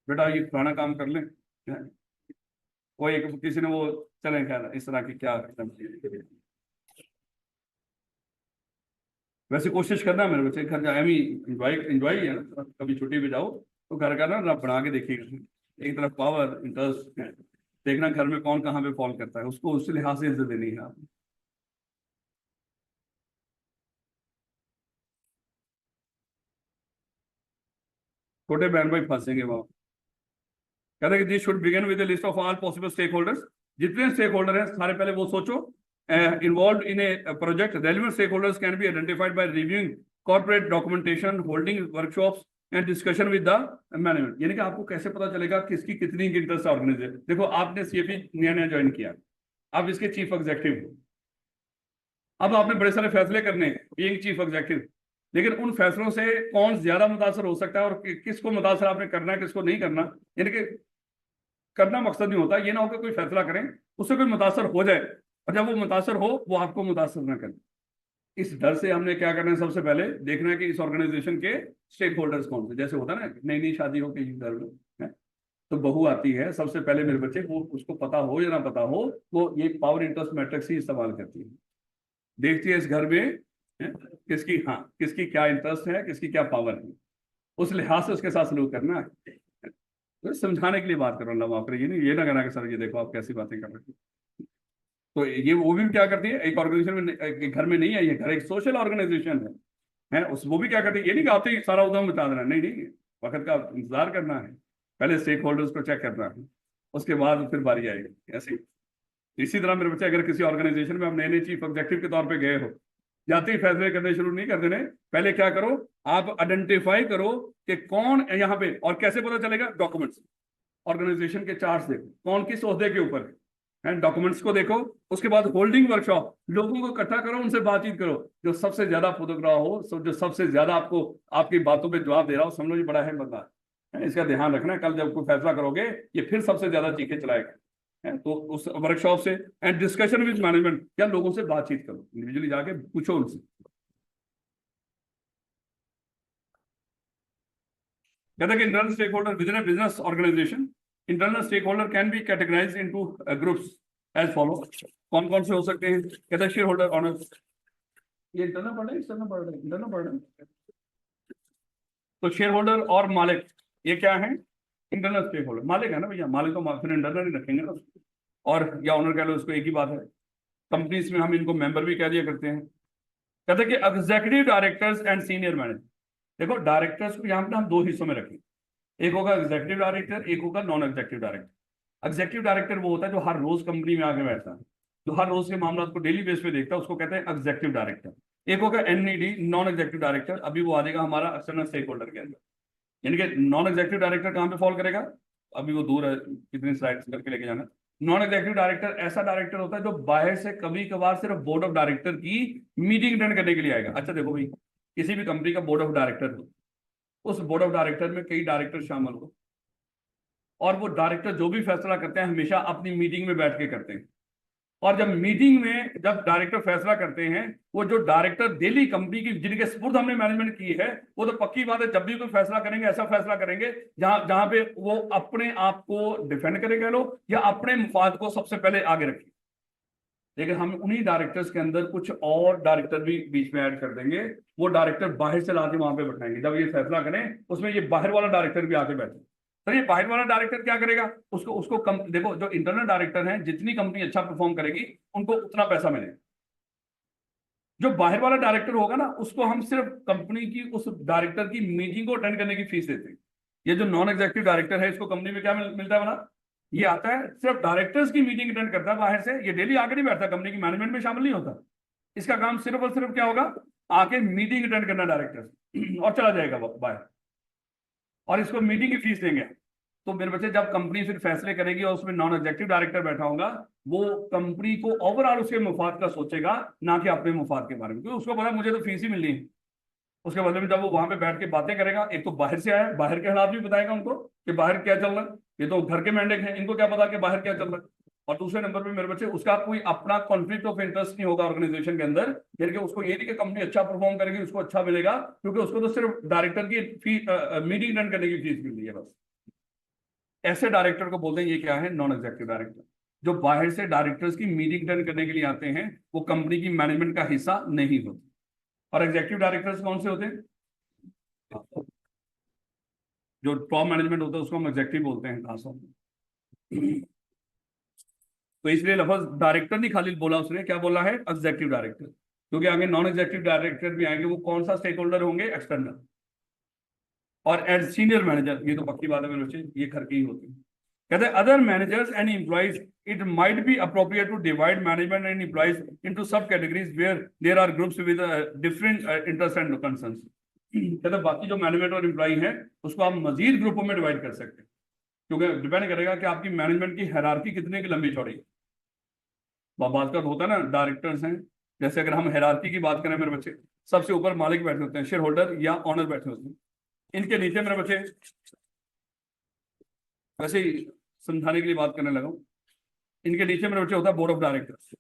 बेटा ये पुराना काम कर लें हैं? वो एक किसी ने वो चले क्या इस तरह की क्या वैसे कोशिश करना मेरे बच्चे, घर का एम इंजॉय इंजॉय है ना, कभी छुट्टी पे जाओ तो घर का ना बना के देखिएगा। एक तरफ पावर इंटरेस्ट देखना, घर में कौन कहाँ पे फॉल करता है, उसको उस लिहाज से इज्जत देनी है आपने। छोटे बहन भाई फंसेंगे वहां। कहते हैं कि this should begin with list of all possible stakeholders. जितने स्टेक होल्डर हैं सारे पहले वो सोचो। Involve in a project, relevant stakeholders can be identified by reviewing corporate documentation, holding workshops and discussion with the management. यानी कि आपको कैसे पता चलेगा किसकी कितनी इंटरेस्ट ऑर्गेनाइजेशन। देखो आपने सीएपी नया नया ज्वाइन किया, आप इसके चीफ एग्जीक्यूटिव हो, अब आपने बड़े सारे फैसले करने हैं बीइंग चीफ एग्जीक्यूटिव, लेकिन उन फैसलों से कौन ज्यादा मुतासर हो सकता है और किसको मुतासर आपने करना है किसको नहीं करना। यानी कि करना मकसद नहीं होता, ये ना हो कि कोई फैसला करें उससे कोई मुतासर हो जाए और जब वो मुतासर हो वो आपको मुतासर ना करे। इस डर से हमने क्या करना है, सबसे पहले देखना है कि इस ऑर्गेनाइजेशन के स्टेक होल्डर्स कौन से। जैसे होता है ना नई नई शादी हो के घर में है, तो बहू आती है, सबसे पहले मेरे बच्चे वो उसको पता हो या ना पता हो, वो ये पावर इंटरेस्ट मैट्रिक्स ही इस्तेमाल करती है। देखती है इस घर में है, किसकी हाँ किसकी क्या इंटरेस्ट है, किसकी क्या पावर है, उस लिहाज से उसके साथ सलूक करना है। तो समझाने के लिए बात कर रहा हूँ, आप ये नहीं ये ना कहना कि सर ये देखो आप कैसी बातें कर रहे हैं। तो ये वो भी क्या करती है, एक ऑर्गेनाइजेशन में एक घर में नहीं है, ये घर एक सोशल ऑर्गेनाइजेशन है उस वो भी क्या करती है, ये नहीं कि आते ही सारा उद्यम बता देना, नहीं नहीं, वक्त का इंतजार करना है, पहले स्टेक होल्डर्स को चेक करना है, उसके बाद फिर बारी आएगी ऐसे। इसी तरह मेरे बच्चे अगर किसी ऑर्गेनाइजेशन में आप नए नए चीफ एग्जेक्टिव के तौर पे गए हो, जाते ही फैसले करने शुरू नहीं कर देने, पहले क्या करो, आप आइडेंटिफाई करो कि कौन है यहाँ पे, और कैसे पता चलेगा, डॉक्यूमेंट्स, ऑर्गेनाइजेशन के चार्ट्स देखो, कौन किस ओहदे के ऊपर है, डॉक्यूमेंट्स को देखो। उसके बाद होल्डिंग वर्कशॉप, लोगों को इकट्ठा करो, उनसे बातचीत करो, जो सबसे ज्यादा फोटोग्राफ हो, जो सबसे ज्यादा आपको आपकी बातों पे जवाब दे रहा हो, समझो ये बड़ा है बंदा है, इसका ध्यान रखना, कल जब कोई फैसला करोगे ये फिर सबसे ज्यादा चीखें चलाएगा है। तो उस वर्कशॉप से एंड डिस्कशन विद मैनेजमेंट, या लोगों से बातचीत करो, इंडिविजुअली जाके पूछो उनसे। कहते हैं कि internal stakeholder within a business organisation, internal stakeholder can be categorise into groups as follow. कौन कौन से हो सकते हैं? कहते हैं शेयर होल्डर ऑनर्स, ये इंटरनल पढ़ रहे हैं, एक्सटर्नल पढ़ रहे हैं, इंटरनल पढ़ रहे हैं। तो शेयर होल्डर और मालिक, ये क्या है? इंटरनल स्टेक होल्डर, मालिक है ना भैया, मालिक तो फिर इंटरनल ही रखेंगे ना, और या ऑनर कह लो, इसको एक ही बात है। कंपनीज में हम इनको मेंबर भी कह दिया करते हैं। कहते हैं कि executive directors and senior manager, देखो डायरेक्टर्स को यहाँ पे हम दो हिस्सों में रखें, एक होगा एग्जीक्यूटिव डायरेक्टर, एक होगा non executive director. Executive director वो होता है जो हर रोज कंपनी में आके बैठता है, जो हर रोज के मामला को डेली बेस पे देखता है, उसको कहते हैं एग्जीक्यूटिव डायरेक्टर। एक होगा एनईडी, नॉन एग्जीक्यूटिव डायरेक्टर, अभी वो आ जाएगा हमारा एक्सटर्नल स्टेक होल्डर के अंदर। यानी कि नॉन एग्जीक्यूटिव डायरेक्टर कहाँ पे फॉल करेगा, अभी वो दूर है, कितनी स्लाइड्स करके लेके जाना। नॉन एग्जीक्यूटिव डायरेक्टर ऐसा डायरेक्टर होता है जो बाहर से कभी कभार सिर्फ बोर्ड ऑफ डायरेक्टर की मीटिंग अटेंड करने के लिए आएगा। अच्छा देखो भाई, किसी भी कंपनी का बोर्ड ऑफ डायरेक्टर हो, उस बोर्ड ऑफ डायरेक्टर में कई डायरेक्टर शामिल हो, और वो डायरेक्टर जो भी फैसला करते हैं हमेशा अपनी मीटिंग में बैठ के करते हैं। और जब मीटिंग में जब डायरेक्टर फैसला करते हैं, वो जो डायरेक्टर डेली कंपनी की जिनके स्पुर्द हमने मैनेजमेंट की है, वो तो पक्की बात है, जब भी कोई फैसला करेंगे ऐसा फैसला करेंगे जहां जहां पे वो अपने आप को डिफेंड करे कह लो, या अपने मुफाद को सबसे पहले आगे रखें। लेकिन हम उन्हीं डायरेक्टर्स के अंदर कुछ और डायरेक्टर भी बीच में ऐड कर देंगे, वो डायरेक्टर बाहर से लाके वहां पे बैठाएंगे, जब ये फैसला करें उसमें ये बाहर वाला डायरेक्टर भी आके बैठे। तो ये बाहर वाला डायरेक्टर क्या करेगा, उसको उसको देखो, जो इंटरनल डायरेक्टर है, जितनी कंपनी अच्छा परफॉर्म करेगी उनको उतना पैसा मिलेगा। जो बाहर वाला डायरेक्टर होगा ना, उसको हम सिर्फ कंपनी की उस डायरेक्टर की मीटिंग को अटेंड करने की फीस देते हैं। ये जो नॉन एग्जीक्यूटिव डायरेक्टर है, इसको कंपनी में क्या मिलता है बना, ये आता है सिर्फ डायरेक्टर्स की मीटिंग अटेंड करता है बाहर से, ये डेली आके नहीं बैठता, कंपनी की मैनेजमेंट में शामिल नहीं होता। इसका काम सिर्फ और सिर्फ क्या होगा, आके मीटिंग अटेंड करना डायरेक्टर, और चला जाएगा बाहर, और इसको मीटिंग की फीस देंगे। तो मेरे बच्चे, जब कंपनी फिर फैसले करेगी और उसमें नॉन एग्जीक्यूटिव डायरेक्टर बैठा होगा, वो कंपनी को ओवरऑल उसके मुफाद का सोचेगा, ना कि अपने मुफाद के बारे में, क्योंकि उसको पता मुझे तो फीस ही मिलनी है। उसके बदले में जब वो वहां पे बैठ के बातें करेगा, एक तो बाहर से आया, बाहर के हालात भी बताएगा उनको कि बाहर क्या चल रहा है, ये तो घर के मैंडेट है, इनको क्या पता कि बाहर क्या चल रहा है। और दूसरे नंबर पे मेरे बच्चे, उसका कोई अपना कॉन्फ्लिक्ट ऑफ इंटरेस्ट नहीं होगा ऑर्गेनाइजेशन के अंदर, यानी कि उसको ये नहीं कि कंपनी अच्छा परफॉर्म करेगी उसको अच्छा मिलेगा, क्योंकि उसको तो सिर्फ डायरेक्टर की मीटिंग रन करने की फीस मिल रही है बस। ऐसे डायरेक्टर को बोलते हैं, ये क्या है, नॉन एग्जीक्यूटिव डायरेक्टर, जो बाहर से डायरेक्टर्स की मीटिंग अटेंड करने के लिए आते हैं, वो कंपनी की मैनेजमेंट का हिस्सा नहीं होते। और एग्जीक्यूटिव डायरेक्टर्स कौन से होते हैं? जो टॉप मैनेजमेंट होता है उसको हम एग्जीक्यूटिव बोलते हैं खासतौर पर। तो इसलिए लफ्ज डायरेक्टर नहीं खाली बोला उसने, क्या बोला है, एग्जीक्यूटिव डायरेक्टर, क्योंकि आगे नॉन एग्जीक्यूटिव डायरेक्टर भी आएंगे, वो कौन सा स्टेक होल्डर होंगे, एक्सटर्नल। और एज सीनियर मैनेजर, ये तो पक्की बात है मेरे बच्चे, ये घर के ही होते हैं। कहते हैं other managers and employees, it might be appropriate to divide management and employees into subcategories where there are groups with different interest and concerns. कहते हैं बाकी जो मैनेजमेंट और एम्प्लॉई है, उसको आप मजीद ग्रुपों में डिवाइड कर सकते हैं, क्योंकि डिपेंड करेगा कि आपकी मैनेजमेंट की हायरार्की कितने की लंबी चौड़ी है। बात का होता है ना, डायरेक्टर्स हैं, जैसे अगर हम हायरार्की की बात करें मेरे बच्चे, सबसे ऊपर मालिक बैठे होते हैं, शेयर होल्डर या ऑनर बैठे होते हैं, इनके नीचे मेरे बच्चे, वैसे ही समझाने के लिए बात करने लगा हूं, इनके नीचे मेरे बच्चे होता है board of directors.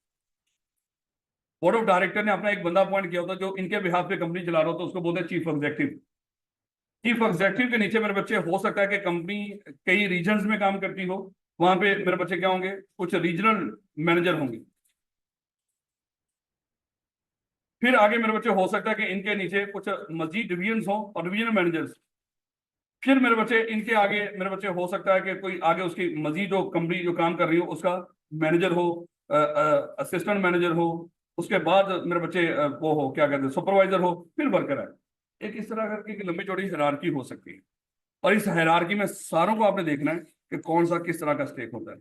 Board of director ने अपना एक बंदा अपॉइंट किया होता है जो इनके बिहाफ पे कंपनी चला रहा होता है, उसको बोलते हैं चीफ एग्जीक्यूटिव। चीफ एग्जीक्यूटिव के नीचे मेरे बच्चे हो सकता है कि कंपनी कई रीजन्स में काम करती हो, वहां पे मेरे बच्चे क्या होंगे, कुछ रीजनल मैनेजर होंगे। फिर आगे मेरे बच्चे हो सकता है कि इनके नीचे कुछ मजीद डिवीजन हो और डिवीजनल मैनेजर्स। फिर मेरे बच्चे इनके आगे मेरे बच्चे हो सकता है कि कोई आगे उसकी मजीद जो कंपनी जो काम कर रही हो उसका मैनेजर हो, असिस्टेंट मैनेजर हो, उसके बाद मेरे बच्चे वो हो क्या कहते हैं, सुपरवाइजर हो, फिर वर्कर है। एक इस तरह करके एक लंबी चौड़ी हायरार्की हो सकती है, और इस हायरार्की में सारों को आपने देखना है कि कौन सा किस तरह का स्टेक होता है।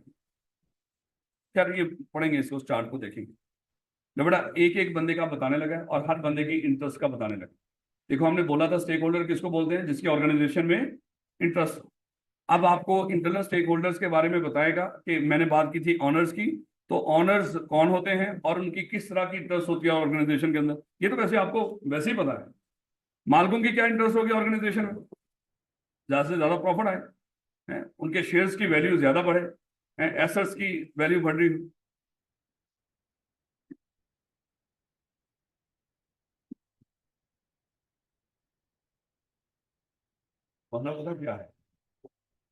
खैर ये पढ़ेंगे, इसको चार्ट को देखेंगे। जब बेटा एक एक बंदे का बताने लगा और हर बंदे की इंटरेस्ट का बताने लगा। देखो हमने बोला था स्टेक होल्डर किसको बोलते हैं, जिसकी ऑर्गेनाइजेशन में इंटरेस्ट। अब आपको इंटरनल स्टेक होल्डर्स के बारे में बताएगा कि मैंने बात की थी ऑनर्स की, तो ऑनर्स कौन होते हैं और उनकी किस तरह की इंटरेस्ट होती है ऑर्गेनाइजेशन के अंदर, ये तो वैसे आपको वैसे ही पता है। मालिकों की क्या इंटरेस्ट होगी ऑर्गेनाइजेशन में, ज्यादा से ज्यादा प्रॉफिट आए, उनके शेयर्स की वैल्यू ज्यादा बढ़े, एसेट्स की वैल्यू बढ़ रही हो। मतलब पता क्या है,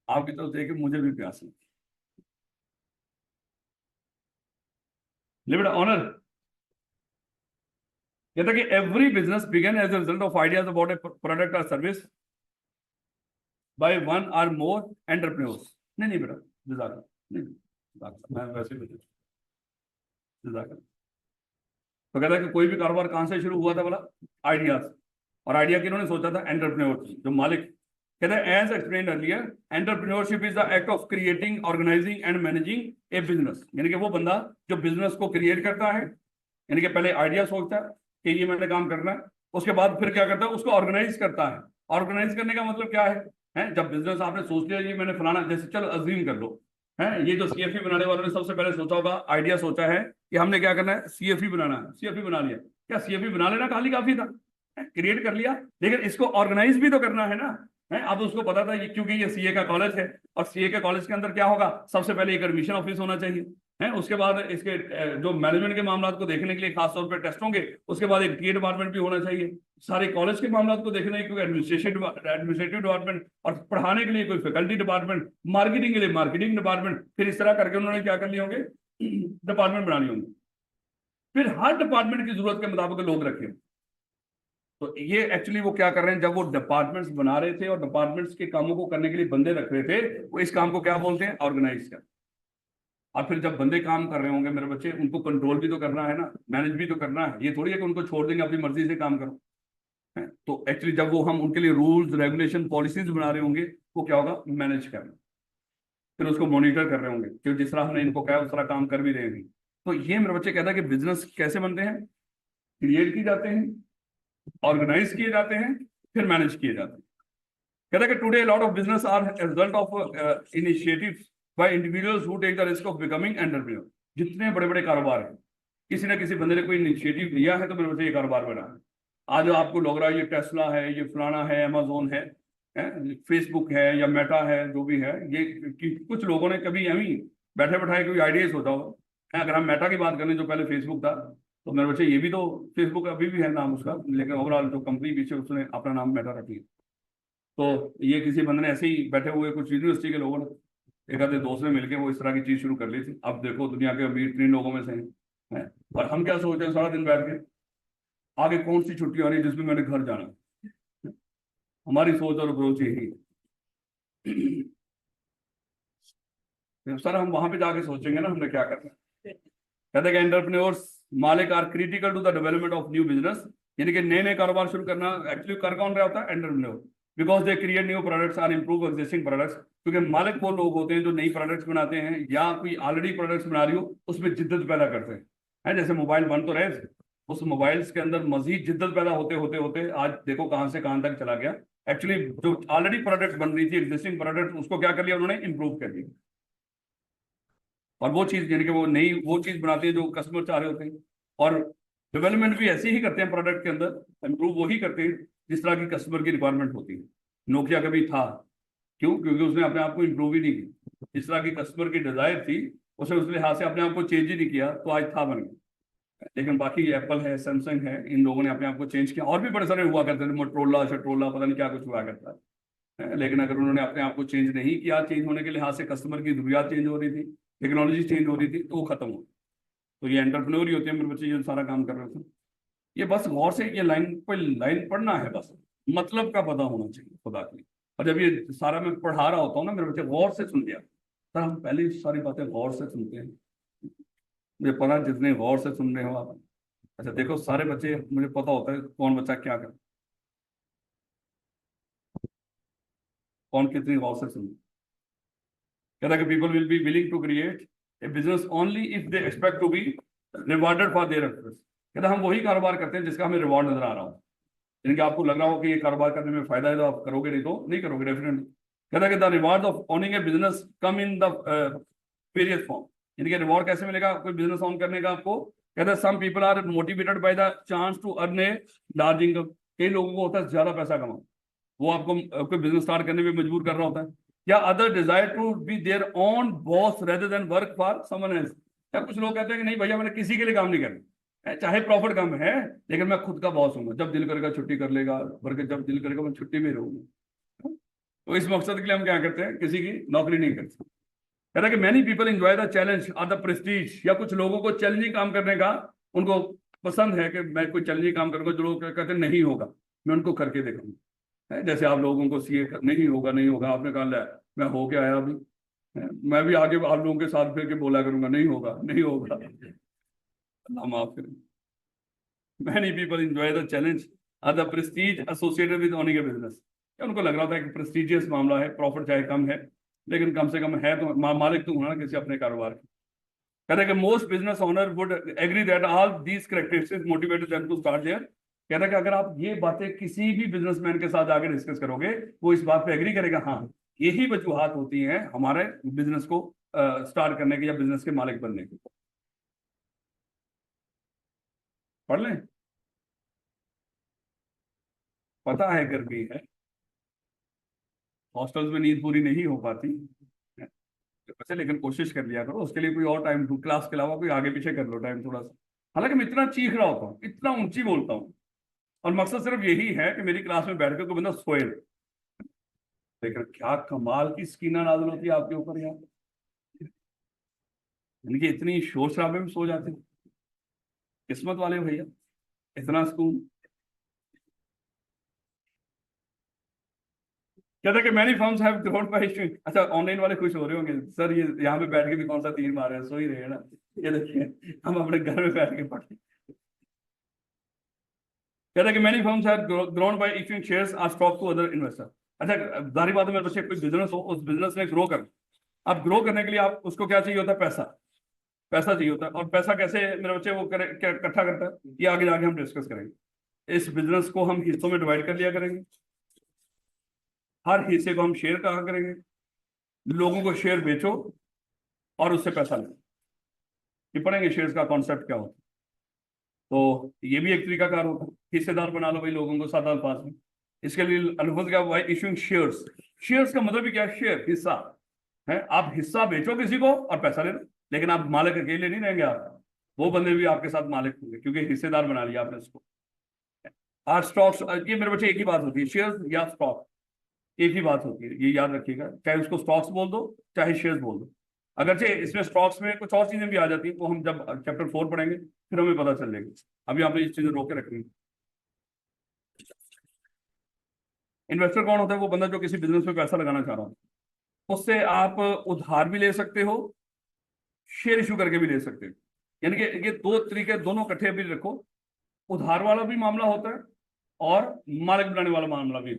आपकी तरफ देखे मुझे भी प्यास है। लिमिट ऑनर कहता है कि every business began as a result of ideas about a product or service by one or more entrepreneurs. नहीं नहीं बेटा, जज़ाक नहीं, मैं वैसे भी जज़ाक। तो कहता है कि कोई भी कारोबार कहां से शुरू हुआ था बोला, आइडियाज। और आइडिया किन्होंने सोचा था, एंटरप्रेन्योर, जो मालिक। कहते हैं as explained earlier, entrepreneurship is the act of creating, organising and managing a business. यानी कि वो बंदा जो बिजनेस को क्रिएट करता है, यानी कि पहले आइडिया सोचता है कि ये मैंने काम करना है, उसके बाद फिर क्या करता है, उसको ऑर्गेनाइज करता है। ऑर्गेनाइज करने का मतलब क्या है, जब बिजनेस आपने सोच लिया ये मैंने फलाना, जैसे चलो अज्यूम कर लो, ये जो सीएफई बनाने वालों ने सबसे पहले सोचा होगा, आइडिया सोचा है कि हमने क्या करना है, सीएफई बनाना है, सीएफई बना लिया। क्या सीएफई बना लेना खाली काफी था, क्रिएट कर लिया, लेकिन इसको ऑर्गेनाइज भी तो करना है ना। अब उसको पता था ये, क्योंकि ये सीए का कॉलेज है, और सीए के कॉलेज के अंदर क्या होगा, सबसे पहले एक एडमिशन ऑफिस होना चाहिए, उसके बाद इसके जो मैनेजमेंट के मामला को देखने के लिए खास तौर पर टेस्ट होंगे, उसके बाद एक टीए डिपार्टमेंट भी होना चाहिए, सारे कॉलेज के मामला को देखने के लिए एडमिनिस्ट्रेटिव डिपार्टमेंट, और पढ़ाने के लिए कोई फैकल्टी डिपार्टमेंट, मार्केटिंग के लिए मार्केटिंग डिपार्टमेंट, फिर इस तरह करके उन्होंने क्या कर लिए होंगे, डिपार्टमेंट बना लिए होंगे, फिर हर डिपार्टमेंट की जरूरत के मुताबिक लोग रखे। तो ये एक्चुअली वो क्या कर रहे हैं, जब वो डिपार्टमेंट्स बना रहे थे और डिपार्टमेंट्स के कामों को करने के लिए बंदे रख रहे थे, वो इस काम को क्या बोलते हैं, ऑर्गेनाइज कर। और फिर जब बंदे काम कर रहे होंगे मेरे बच्चे, उनको कंट्रोल भी तो करना है ना, मैनेज भी तो करना है, ये थोड़ी है कि उनको छोड़ देंगे अपनी मर्जी से काम करो। तो एक्चुअली जब वो हम उनके लिए रूल्स रेगुलेशन पॉलिसीज बना रहे होंगे, वो क्या होगा, मैनेज करना। फिर उसको मॉनिटर कर रहे होंगे कि जिस तरह हमने इनको कहा उस तरह काम कर भी रहे हैं। तो ये मेरे बच्चे कहता है कि बिजनेस कैसे बनते हैं, क्रिएट किए जाते हैं, ऑर्गेनाइज किए जाते हैं, फिर मैनेज किए जाते हैं। कहता है कि today lot of business are result of initiatives by individuals who take the risk of becoming entrepreneur. जितने बड़े बड़े कारोबार हैं, किसी ना किसी बंदे ने कोई इनिशिएटिव लिया है तो मेरे बच्चे ये कारोबार बना है। आज आपको लग रहा है ये टेस्ला है, ये फलाना है, अमेजोन है, फेसबुक है या मेटा है, जो भी है ये, कुछ लोगों ने कभी एवं बैठे बैठाए कोई आइडिया सोचा होगा। अगर हम मेटा की बात करें जो पहले फेसबुक था, तो मेरे बच्चे ये भी तो, फेसबुक अभी भी है नाम उसका, लेकिन ओवरऑल जो कंपनी पीछे उसने अपना नाम मेटा रख लिया। तो ये किसी बंदे ने ऐसे ही बैठे हुए कुछ यूनिवर्सिटी के लोगों ने, एक आधे दोस्त ने मिलकर वो इस तरह की चीज शुरू कर ली थी। अब देखो दुनिया के अमीर 3 लोगों में से हैं। और हम क्या सोचते हैं सारा दिन बैठ के, आगे कौन सी छुट्टी आ रही है जिसमें मैंने घर जाना है? हमारी सोच और अप्रोच यही है। सर हम वहां पे जाके सोचेंगे ना हमने क्या करना है। कहते हैं एंटरप्रेन्योर्स मालिक are critical to the development of new business. यानी कि नए नए कारोबार शुरू करना एक्चुअली कर कौन रहा होता है, entrepreneur. Because they create new products और इंप्रूव एग्जिस्टिंग प्रोडक्ट्स। क्योंकि मालिक वो लोग होते हैं जो नई प्रोडक्ट्स बनाते हैं या कोई ऑलरेडी प्रोडक्ट्स बना रही हो उसमें जिद्दत पैदा करते हैं। जैसे मोबाइल बन तो रहे थे, उस मोबाइल्स के अंदर मजीद जिद्दत पैदा होते होते होते आज देखो कहां से कहां तक चला गया। एक्चुअली जो ऑलरेडी प्रोडक्ट बन रही थी एग्जिस्टिंग प्रोडक्ट, उसको क्या कर लिया उन्होंने, इंप्रूव कर दिया। और वो चीज यानी कि वो नई वो चीज बनाते हैं जो कस्टमर चाह रहे होते हैं। और डेवलपमेंट भी ऐसे ही करते हैं प्रोडक्ट के अंदर, इंप्रूव वही करते हैं जिस तरह की कस्टमर की रिक्वायरमेंट होती है। नोकिया कभी था, क्यों, क्योंकि उसने अपने आप को इंप्रूव ही नहीं किया, जिस तरह की कस्टमर की डिजायर थी उसने उस लिहाज से अपने आप को चेंज ही नहीं किया, तो आज था बन गया। लेकिन बाकी एप्पल है, सैमसंग है, इन लोगों ने अपने आप को चेंज किया। और भी बड़े सारे हुआ करते थे, मोटरोला शटरोला पता नहीं क्या कुछ हुआ करता है। लेकिन अगर उन्होंने अपने आप को चेंज नहीं किया, चेंज होने के लिहाज से कस्टमर की जरूरियात चेंज हो रही थी, टेक्नोलॉजी चेंज हो रही थी, तो वो खत्म हो। तो ये एंटरप्रेन्योर ही होते हैं मेरे बच्चे जो सारा काम कर रहे थे। ये बस गौर से ये लाइन पे लाइन पढ़ना है, बस मतलब का पता होना चाहिए खुदा की। और जब ये सारा मैं पढ़ा रहा होता हूँ ना, मेरे बच्चे गौर से सुन लिया। सर हम पहले ही सारी बातें गौर से सुनते हैं, मुझे पता जितने गौर से सुन रहे हो आप। अच्छा देखो सारे बच्चे, मुझे पता होता है कौन बच्चा क्या कर, कौन कितनी गौर से सुन। कहता है कि people will be willing to create a business only if they expect to be rewarded for their efforts. कहता हम वही कारोबार करते हैं जिसका हमें रिवॉर्ड नजर आ रहा हो, यानी कि आपको लग रहा हो कि ये कारोबार करने में फायदा है तो आप करोगे, नहीं तो नहीं करोगे डेफिनेटली। कहता है the reward of owning a business come in the various form, यानी कि रिवॉर्ड कैसे मिलेगा कोई बिजनेस ऑन करने का आपको। कहता है some people are motivated by the chance to earn a large income, कई लोगों को होता है ज्यादा पैसा कमाओ, वो आपको कोई बिजनेस स्टार्ट करने में मजबूर कर रहा होता है। या other desire to be their own boss rather than work for someone else, या कुछ लोग कहते हैं कि नहीं भैया मैंने किसी के लिए काम नहीं करना, चाहे प्रॉफिट कम है लेकिन मैं खुद का बॉस हूँ, जब दिल करेगा छुट्टी कर लेगा, बल्कि जब दिल करेगा मैं छुट्टी में रहूंगा। तो इस मकसद के लिए हम क्या करते हैं, किसी की नौकरी नहीं करते। कह रहा है कि many people enjoy the challenge और द प्रेस्टीज, या कुछ लोगों को चैलेंजिंग काम करने का उनको पसंद है कि मैं कोई चैलेंजिंग काम करूंगा, जो लोग कहते हैं नहीं होगा मैं उनको करके देखूंगा। जैसे आप लोगों को सीए नहीं होगा नहीं होगा, आपने कहा मैं हो के आया अभी, मैं भी आगे आप लोगों के साथ फिर के बोला करूंगा नहीं होगा नहीं होगा, अल्लाह माफ करें। Many people enjoy the challenge और the prestige associated with owning a business, उनको लग रहा था कि प्रेस्टीजियस मामला है, प्रॉफिट चाहे कम है लेकिन कम से कम है तो मालिक तो होना किसी अपने कारोबार के। कहते हैं कि most business owner would agree that all these characteristics motivated them to start their. कहता है कि अगर आप ये बातें किसी भी बिजनेसमैन के साथ आगे डिस्कस करोगे वो इस बात पे एग्री करेगा, हाँ यही वजूहात होती हैं हमारे बिजनेस को स्टार्ट करने की या बिजनेस के मालिक बनने की। पढ़ लें, पता है गर्मी है, हॉस्टल्स में नींद पूरी नहीं हो पाती वैसे, लेकिन कोशिश कर लिया करो, उसके लिए कोई और टाइम क्लास के अलावा कोई आगे पीछे कर लो टाइम थोड़ा सा। हालांकि मैं इतना चीख रहा होता हूँ, इतना ऊंची बोलता हूँ, और मकसद सिर्फ यही है कि मेरी क्लास में बैठ कर कोई बंदा सोए, लेकिन क्या कमाल की स्कीना नाज़िल होती है आपके ऊपर यार, यानी कि इतनी शोर शराबे में सो जाते हैं, किस्मत वाले भैया, इतना सुकून। कहता कि many firms have grown by issuing, अच्छा ऑनलाइन वाले खुश हो रहे होंगे सर ये यहाँ पे बैठ के भी कौन सा तीर मार रहे हैं, सो ही रहे हैं ना, ये देखिए हम अपने घर में बैठ के पढ़े। कहता कि many firms have grown by issuing shares और स्टॉक टू अदर इन्वेस्टर। अच्छा जाहिर बात है मेरे बच्चे कोई बिजनेस हो, उस बिजनेस में ग्रो कर, अब ग्रो करने के लिए आप उसको क्या चाहिए होता है, पैसा, पैसा चाहिए होता है। और पैसा कैसे मेरे बच्चे वो करे इकट्ठा करता है, ये आगे जाके हम डिस्कस करेंगे। इस बिजनेस को हम हिस्सों में डिवाइड कर लिया करेंगे, हर हिस्से को हम शेयर कहा करेंगे, लोगों को शेयर बेचो और उससे पैसा लो, ये पढ़ेंगे शेयर्स का कॉन्सेप्ट क्या होता है। तो ये भी एक तरीका कार होता है, हिस्सेदार बना लो भाई लोगों को 7 साल 5 में। इसके लिए अल्फाज क्या हुआ, इशूइंग शेयर्स। शेयर्स का मतलब भी क्या है, शेयर हिस्सा है, आप हिस्सा बेचो किसी को और पैसा ले लो, लेकिन आप मालिक अकेले नहीं रहेंगे, आप वो बंदे भी आपके साथ मालिक होंगे क्योंकि हिस्सेदार बना लिया आपने उसको। और स्टॉक्स, ये मेरे बच्चे एक ही बात होती है, शेयर्स या स्टॉक एक ही बात होती है, ये याद रखिएगा, चाहे उसको स्टॉक्स बोल दो चाहे शेयर्स बोल दो। अगरचे इसमें स्टॉक्स में कुछ और चीजें भी आ जाती है, वो हम जब चैप्टर 4 पढ़ेंगे फिर हमें पता चल जाएगी, अभी आपने इस चीजें रोक के रखनी है। इन्वेस्टर कौन होता है, वो बंदा जो किसी बिजनेस में पैसा लगाना चाह रहा हो, उससे आप उधार भी ले सकते हो, शेयर इशू करके भी ले सकते हो, यानी कि ये दो तरीके दोनों इकट्ठे भी रखो, उधार वाला भी मामला होता है और मालिक बनाने वाला मामला भी।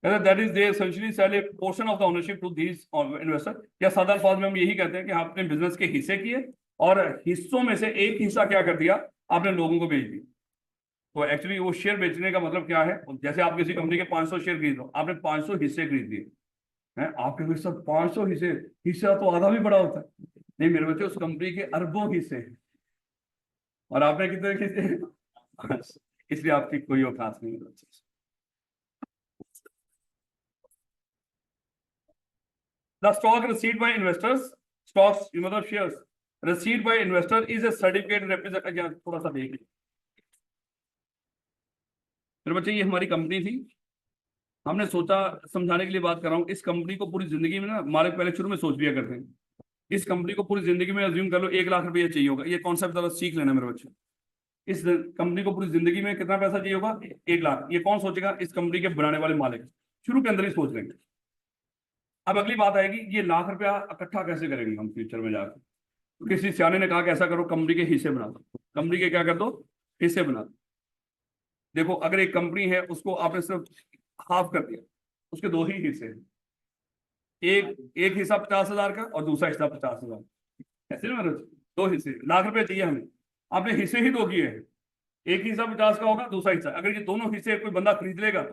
That is they essentially sell a portion of the ownership to these investor, या सादा अल्फाज में हम यही कहते हैं कि आपने बिजनेस के हिस्से किए और हिस्सों में से एक हिस्सा क्या कर दिया, आपने लोगों को बेच दिया। तो एक्चुअली वो शेयर बेचने का मतलब क्या है, जैसे आप किसी कंपनी के 500 शेयर खरीद लो, आपने 500 हिस्से खरीद दिए हैं, आपके हिस्सा 500 हिस्से, हिस्सा तो आधा भी बड़ा होता है, नहीं मेरे बच्चे उस कंपनी के अरबों हिस्से हैं और आपने कितने हिस्से इसलिए आपकी कोई औकात नहीं है बच्चे। The stock received by investors, stocks मतलब shares received by investor is a certificate represent, थोड़ा सा देख लीजिए मेरे बच्चे, ये हमारी कंपनी थी, हमने सोचा, समझाने के लिए बात कर रहा हूँ, इस कंपनी को पूरी जिंदगी में ना मालिक पहले शुरू में सोच लिया करते हैं, इस कंपनी को पूरी जिंदगी में अज्यूम कर लो 1 लाख रुपया चाहिए होगा, ये कॉन्सेप्ट जरा सीख लेना मेरे बच्चे। इस कंपनी को पूरी जिंदगी में कितना पैसा चाहिए होगा, 1 लाख, ये कौन सोचेगा, इस कंपनी के बनाने वाले मालिक शुरू के अंदर ही सोच लेंगे। अब अगली बात आएगी, ये लाख रुपया इकट्ठा कैसे करेंगे हम फ्यूचर में जाकर, तो किसी सियाने ने कहा कि ऐसा करो, कंपनी के हिस्से बना दो, कंपनी के क्या कर दो, हिस्से बना दो। देखो अगर एक कंपनी है उसको आपने सिर्फ हाफ कर दिया, उसके 2 ही हिस्से हैं, एक एक हिस्सा 50,000 का और दूसरा हिस्सा 50,000। ऐसे ना मनोज, दो हिस्से, लाख रुपए चाहिए हमें, आपने हिस्से ही दो किए हैं, एक हिस्सा 50 का होगा, दूसरा हिस्सा, अगर ये दोनों हिस्से कोई बंदा खरीद लेगा,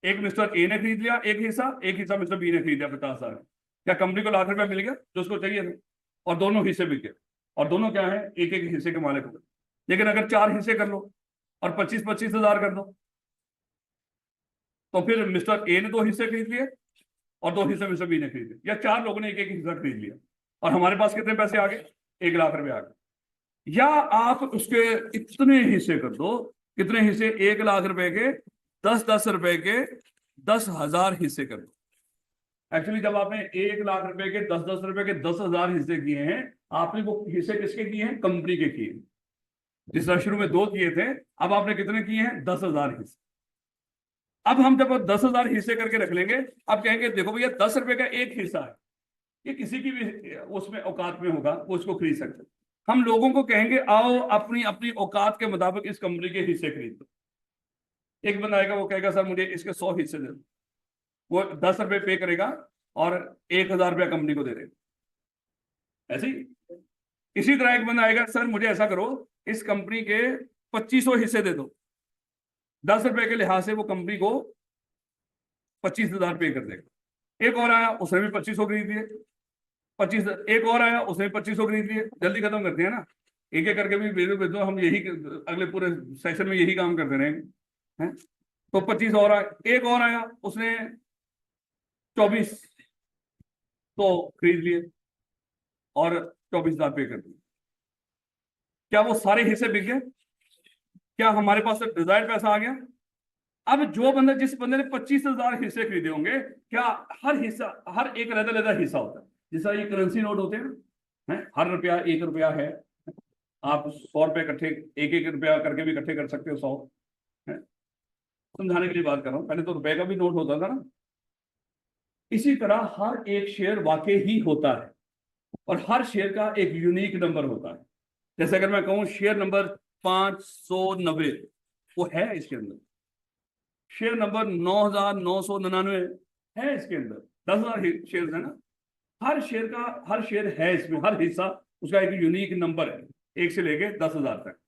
एक मिस्टर ए ने खरीद लिया एक हिस्सा मिस्टर बी ने खरीद लिया 50,000, क्या कंपनी को लाख रुपया मिल गया जो उसको चाहिए था, और दोनों हिस्से बिक गए, और दोनों क्या है, एक एक हिस्से के मालिक हो गए। लेकिन अगर 4 हिस्से कर लो और 25,000 कर दो, तो फिर मिस्टर ए ने 2 हिस्से खरीद लिए और 2 हिस्से मिस्टर बी ने खरीद लिए, या 4 लोगों ने एक एक हिस्सा खरीद लिया, और हमारे पास कितने पैसे आ गए, 1,00,000 रुपए आ गए। या आप उसके इतने हिस्से कर दो, कितने हिस्से, 1,00,000 रुपए के 10-10 रुपए के 10,000 हिस्से कर दो। एक्चुअली जब आपने 1,00,000 रुपए के 10-10 रुपए के 10,000 हिस्से किए हैं, आपने वो हिस्से किसके किए हैं, कंपनी के किए। जिस तरह शुरू में 2 किए थे, अब आपने कितने किए हैं, 10,000 हिस्से। अब हम जब 10,000 हिस्से करके रख लेंगे, अब कहेंगे देखो भैया 10 रुपए का एक हिस्सा है, ये किसी की भी उसमें औकात में होगा, वो उसको खरीद सकते हैं। हम लोगों को कहेंगे आओ अपनी अपनी औकात के मुताबिक इस कंपनी के हिस्से खरीद लो। एक बंदा आएगा, वो कहेगा सर मुझे इसके 100 हिस्से दे दो, वो 10 रुपए पे करेगा और 1,000 रुपया कंपनी को दे देगा। ऐसे ही इसी तरह एक बंदा आएगा, सर मुझे ऐसा करो इस कंपनी के 2500 हिस्से दे दो, 10 रुपए के लिहाज से वो कंपनी को 25,000 पे कर देगा। एक और आया, उसने भी 2500 खरीद लिए, 25, एक और आया, उसने 2500 खरीद लिए। जल्दी खत्म करते हैं ना, एक एक करके भी भेजो भेजो, हम यही अगले पूरे सेशन में यही काम करते रहेंगे, हैं। तो 25 और आया, एक और आया, उसने 24 तो खरीद लिए और 24,000 पे कर दिए। क्या वो सारे हिस्से बिक गए, क्या हमारे पास डिजायर्ड पैसा आ गया। अब जो बंदा, जिस बंदे ने 25,000 हिस्से खरीदे होंगे, क्या हर हिस्सा, हर एक अलग अलग हिस्सा होता है, जैसा ये करेंसी नोट होते हैं ना, हर रुपया 1 रुपया है, आप 100 रुपए इकट्ठे, एक एक रुपया करके भी इकट्ठे कर सकते हो 100, है। समझाने के लिए बात कर रहा हूं, पहले तो रुपए का भी नोट होता था ना। इसी तरह हर एक शेयर वाकई ही होता है, और हर शेयर का एक यूनिक नंबर होता है। जैसे अगर मैं कहूं शेयर नंबर 590, वो है इसके अंदर। शेयर नंबर 9,999 है इसके अंदर, 10,000 शेयर है ना। हर शेयर है इसमें, हर हिस्सा उसका एक यूनिक नंबर है, 1 से लेके 10,000 तक।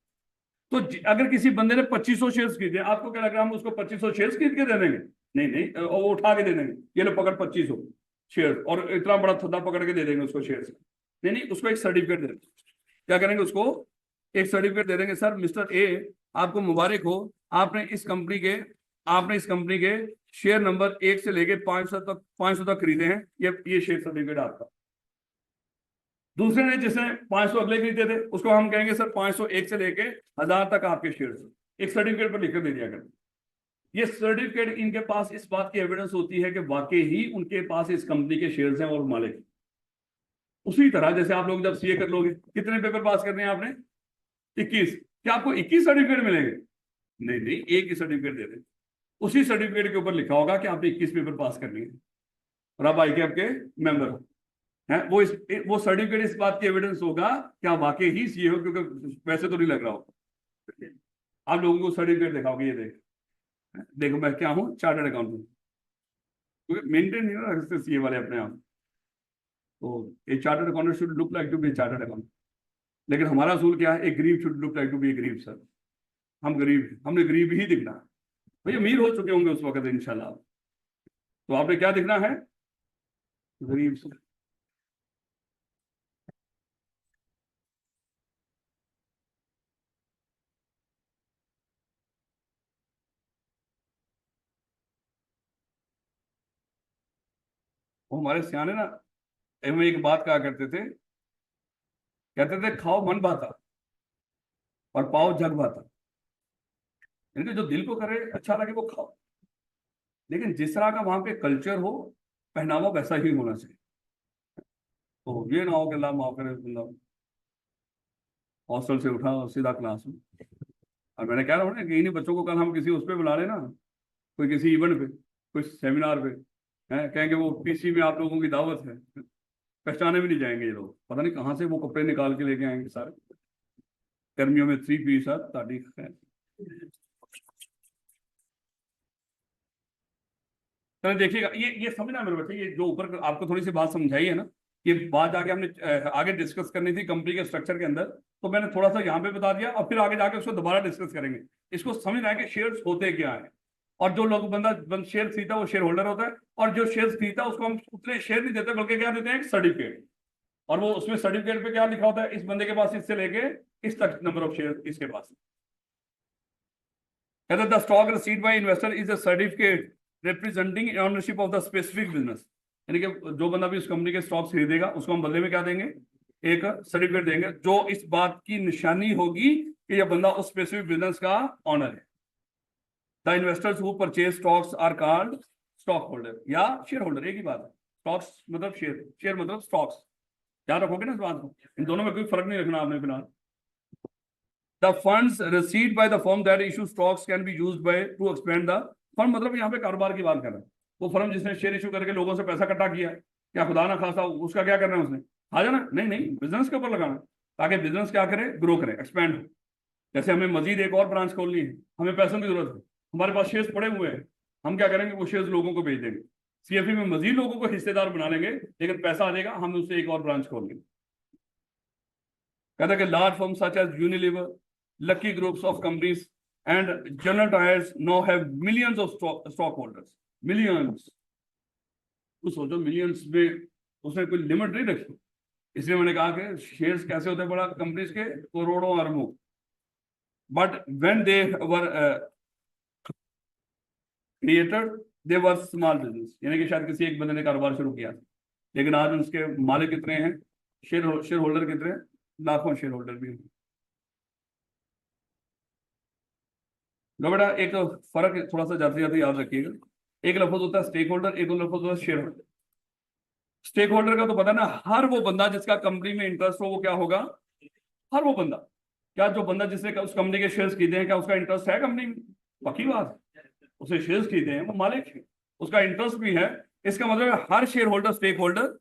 तो अगर किसी बंदे ने 2500 शेयर खरीदे, आपको क्या लग रहा है हम उसको 2500 शेयर खरीद के दे देंगे? नहीं नहीं, वो उठा के दे देंगे, ये लो पकड़ 2500 शेयर, और इतना बड़ा थद्दा पकड़ के दे देंगे उसको शेयर। नहीं नहीं, उसको एक सर्टिफिकेट दे देंगे। क्या करेंगे, उसको एक सर्टिफिकेट दे देंगे, सर मिस्टर ए आपको मुबारक हो, आपने इस कंपनी के शेयर नंबर 1 से लेके 500 तक खरीदे हैं, ये शेयर सर्टिफिकेट आपका। दूसरे ने जिसने 500 अगले खरीदे थे, उसको हम कहेंगे सर 501 से लेके 1,000 तक आपके शेयर, एक सर्टिफिकेट पर लिखकर दे दिया करें। ये सर्टिफिकेट इनके पास इस बात की एविडेंस होती है कि वाकई ही उनके पास इस कंपनी के शेयर्स हैं और मालिक। उसी तरह जैसे आप लोग जब सीए कर लोगे, कितने पेपर पास करने हैं आपने, 21, क्या आपको 21 सर्टिफिकेट मिलेंगे? नहीं नहीं, एक ही सर्टिफिकेट दे दें, उसी सर्टिफिकेट के ऊपर लिखा होगा कि आपने 21 पेपर पास करनी है, और आप आई के आपके मेंबर हो, है। वो सर्टिफिकेट इस बात की एविडेंस होगा कि आप वाकई ही सीए हो, क्योंकि वैसे तो नहीं लग रहा होगा। आप लोगों को सर्टिफिकेट दिखाओगे, ये देखो मैं क्या हूँ, चार्टर्ड अकाउंटेंट, क्योंकि मेंटेन नहीं ना रखते सीए वाले अपने आप। तो a chartered accountant should look like to be chartered accountant, लेकिन हमारा असूल क्या है, एक गरीब should look like to be a गरीब। सर हम गरीब हैं, हमने गरीब ही दिखना है। भाई अमीर हो चुके होंगे उस वक्त इंशाल्लाह, तो आपने क्या दिखना है, गरीब से। वो हमारे सियाने ना हमें एक बात कहा करते थे, कहते थे खाओ मन भाता और पाओ जग भाता, यानी कि जो दिल को करे अच्छा लगे वो खाओ, लेकिन जिस तरह का वहां पे कल्चर हो, पहनावा वैसा ही होना चाहिए। तो ये ना हो कि अल्लाह माफ करे, बंदा हॉस्टल से उठा और सीधा क्लास में। और मैंने कह रहा हूँ ना कि इन्हीं बच्चों को कल हम किसी उस पर बुला लेना, कोई किसी इवेंट पे, कोई सेमिनार पे, है, कहेंगे वो पीसी में आप लोगों की दावत है, पहचाने भी नहीं जाएंगे ये लोग, पता नहीं कहाँ से वो कपड़े निकाल के लेके आएंगे सारे, गर्मियों में 3 पीस तारीख है। तो देखिएगा, ये समझना मेरे बच्चे, ये जो ऊपर आपको थोड़ी सी बात समझाई है ना, ये बात जाके हमने आगे डिस्कस करनी थी कंपनी के स्ट्रक्चर के अंदर, तो मैंने थोड़ा सा यहाँ पे बता दिया और फिर आगे जाके उसको दोबारा डिस्कस करेंगे। इसको समझना है कि शेयर्स होते क्या है, और जो लोग बंदा शेयर खरीदता है वो शेयर होल्डर होता है, और जो शेयर खरीदता है उसको हम उतने शेयर नहीं देते बल्कि क्या देते हैं, एक सर्टिफिकेट, और वो उसमें सर्टिफिकेट पे क्या लिखा होता है, इस बंदे के पास इससे लेके इस तक नंबर ऑफ शेयर इसके पास। कहते the stock received by investor is a certificate representing ownership of the specific business, यानी कि जो बंदा भी उस कंपनी के स्टॉक्स खरीदेगा उसको हम बदले में क्या देंगे, एक सर्टिफिकेट देंगे जो इस बात की निशानी होगी कि यह बंदा उस स्पेसिफिक बिजनेस का ऑनर है। The investors who purchase stocks are called stockholder या शेयर होल्डर, एक ही बात है, स्टॉक्स मतलब शेयर, शेयर मतलब स्टॉक्स, याद रखोगे ना इस बात को, इन दोनों में कोई फर्क नहीं रखना आपने फिलहाल। The funds received by the firm that issue stocks can be used by to expand the firm, मतलब यहाँ पे कारोबार की बात कर रहे हैं, वो फर्म जिसने शेयर इशू करके लोगों से पैसा इकट्ठा किया, क्या खुदा ना खासा उसका क्या करना है उसने, खा जाना, नहीं नहीं, बिजनेस के ऊपर लगाना, ताकि बिजनेस क्या करे, ग्रो करे, एक्सपैंड हो। जैसे हमें मजीद एक और ब्रांच खोलनी है, हमें पैसों की जरूरत है, हमारे पास शेयर्स पड़े हुए हैं, हम क्या करेंगे, वो शेयर्स लोगों को भेज देंगे, सीएफई में मजीद लोगों को हिस्सेदार बना लेंगे, लेकिन पैसा आ जाएगा, हम उससे एक और ब्रांच खोल लेंगे। कहता है कि large firm such as Unilever, Lucky Groups of companies and General Tyres now have millions of stockholders, millions, तो सोचो मिलियंस में उसने कोई लिमिट नहीं रखी, इसलिए मैंने कहा कि शेयर्स कैसे होते हैं बड़ा कंपनीज के, करोड़ों अरबों, but when they were created they were small business, यानी कि शायद किसी एक बंदे ने कारोबार शुरू किया, लेकिन आज उसके मालिक कितने हैं, शेयर होल्डर कितने हैं, लाखों शेयर होल्डर भी हैं। बेटा एक फर्क थोड़ा सा जाते जाते याद रखिएगा, एक लफ्ज होता है स्टेक होल्डर, एक लफ्ज होता है शेयर होल्डर। स्टेक होल्डर का तो पता ना, हर वो बंदा जिसका कंपनी में इंटरेस्ट हो वो क्या होगा, हर वो बंदा, क्या जो बंदा जिसने उस कंपनी के शेयर्स खरीदे हैं क्या उसका इंटरेस्ट है कंपनी में, पक्की बात, उसे शेयर्स खरीदे हैं वो मालिक है, उसका इंटरेस्ट भी है, इसका मतलब है हर शेयर होल्डर स्टेक होल्डर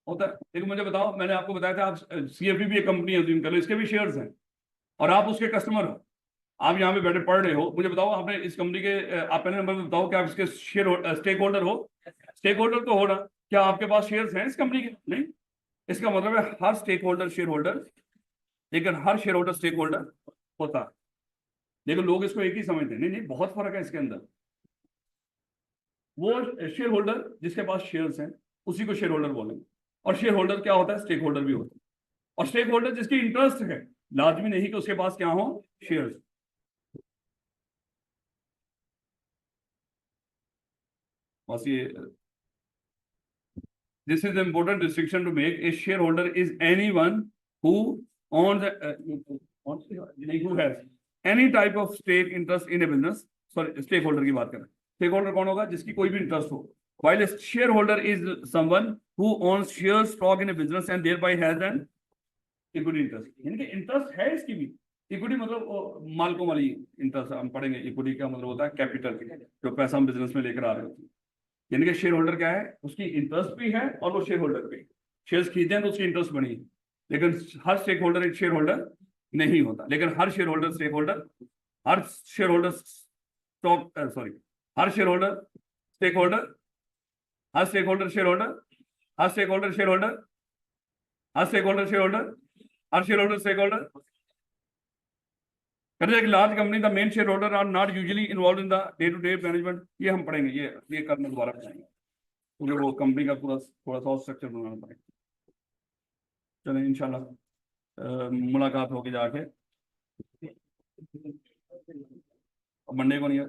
होता है। लेकिन मुझे बताओ, मैंने आपको बताया था, आप सीएफबी भी एक कंपनी है, कर लो, इसके भी शेयर्स हैं और आप उसके कस्टमर हो, आप यहाँ पे बैठे पढ़ रहे हो, मुझे बताओ आपने इस कंपनी के, आप पहले नंबर में बताओ कि आप इसके शेयर स्टेक होल्डर हो, स्टेक होल्डर तो हो ना, क्या आपके पास शेयर्स हैं इस कंपनी के, नहीं, इसका मतलब है हर स्टेक होल्डर शेयर होल्डर, लेकिन हर शेयर होल्डर स्टेक होल्डर होता है, लेकिन लोग इसको एक ही समझते हैं, नहीं नहीं, बहुत फर्क है इसके अंदर। वो शेयर होल्डर जिसके पास शेयर्स हैं उसी को शेयर होल्डर बोलेंगे, और शेयर होल्डर क्या होता है, स्टेक होल्डर भी होता है, और स्टेक होल्डर जिसकी इंटरेस्ट है, लाजमी नहीं कि उसके पास क्या हो, शेयर्स। बस ये, this is the important distinction to make, a shareholder is anyone who owns who has any type of stake interest in a business, sorry stakeholder की बात करें, stakeholder कौन होगा, जिसकी कोई भी इंटरेस्ट हो, while a shareholder is someone who owns shares stock in a business and thereby has an equity interest, यानी कि इंटरेस्ट है इसकी भी, इक्विटी मतलब मालकों वाली इंटरेस्ट, हम पढ़ेंगे इक्विटी का मतलब होता है कैपिटल, जो पैसा हम बिजनेस में लेकर आ रहे होते हैं, यानी कि शेयर होल्डर क्या है, उसकी इंटरेस्ट भी है और वो शेयर होल्डर भी, शेयर्स खरीदे हैं तो उसकी इंटरेस्ट बनी, लेकिन हर स्टेक होल्डर एक शेयर होल्डर नहीं होता, लेकिन हर शेयर होल्डर स्टेक होल्डर, हर शेयर होल्डर स्टॉक, सॉरी, हर शेयर होल्डर स्टेक होल्डर, हर स्टेक होल्डर शेयर होल्डर, हर स्टेक होल्डर शेयर होल्डर, हर स्टेक होल्डर शेयर होल्डर, हर share holder stake holder. Large company the main share holder are not usually involved in the day to day management, ये हम पढ़ेंगे, ये करने दोबारा पढ़ेंगे, मुझे वो कंपनी का पूरा थोड़ा सा स्ट्रक्चर बनाना पड़ेगा। चलें इंशाल्लाह मुलाकात होगी जाके, मंडे को नहीं है।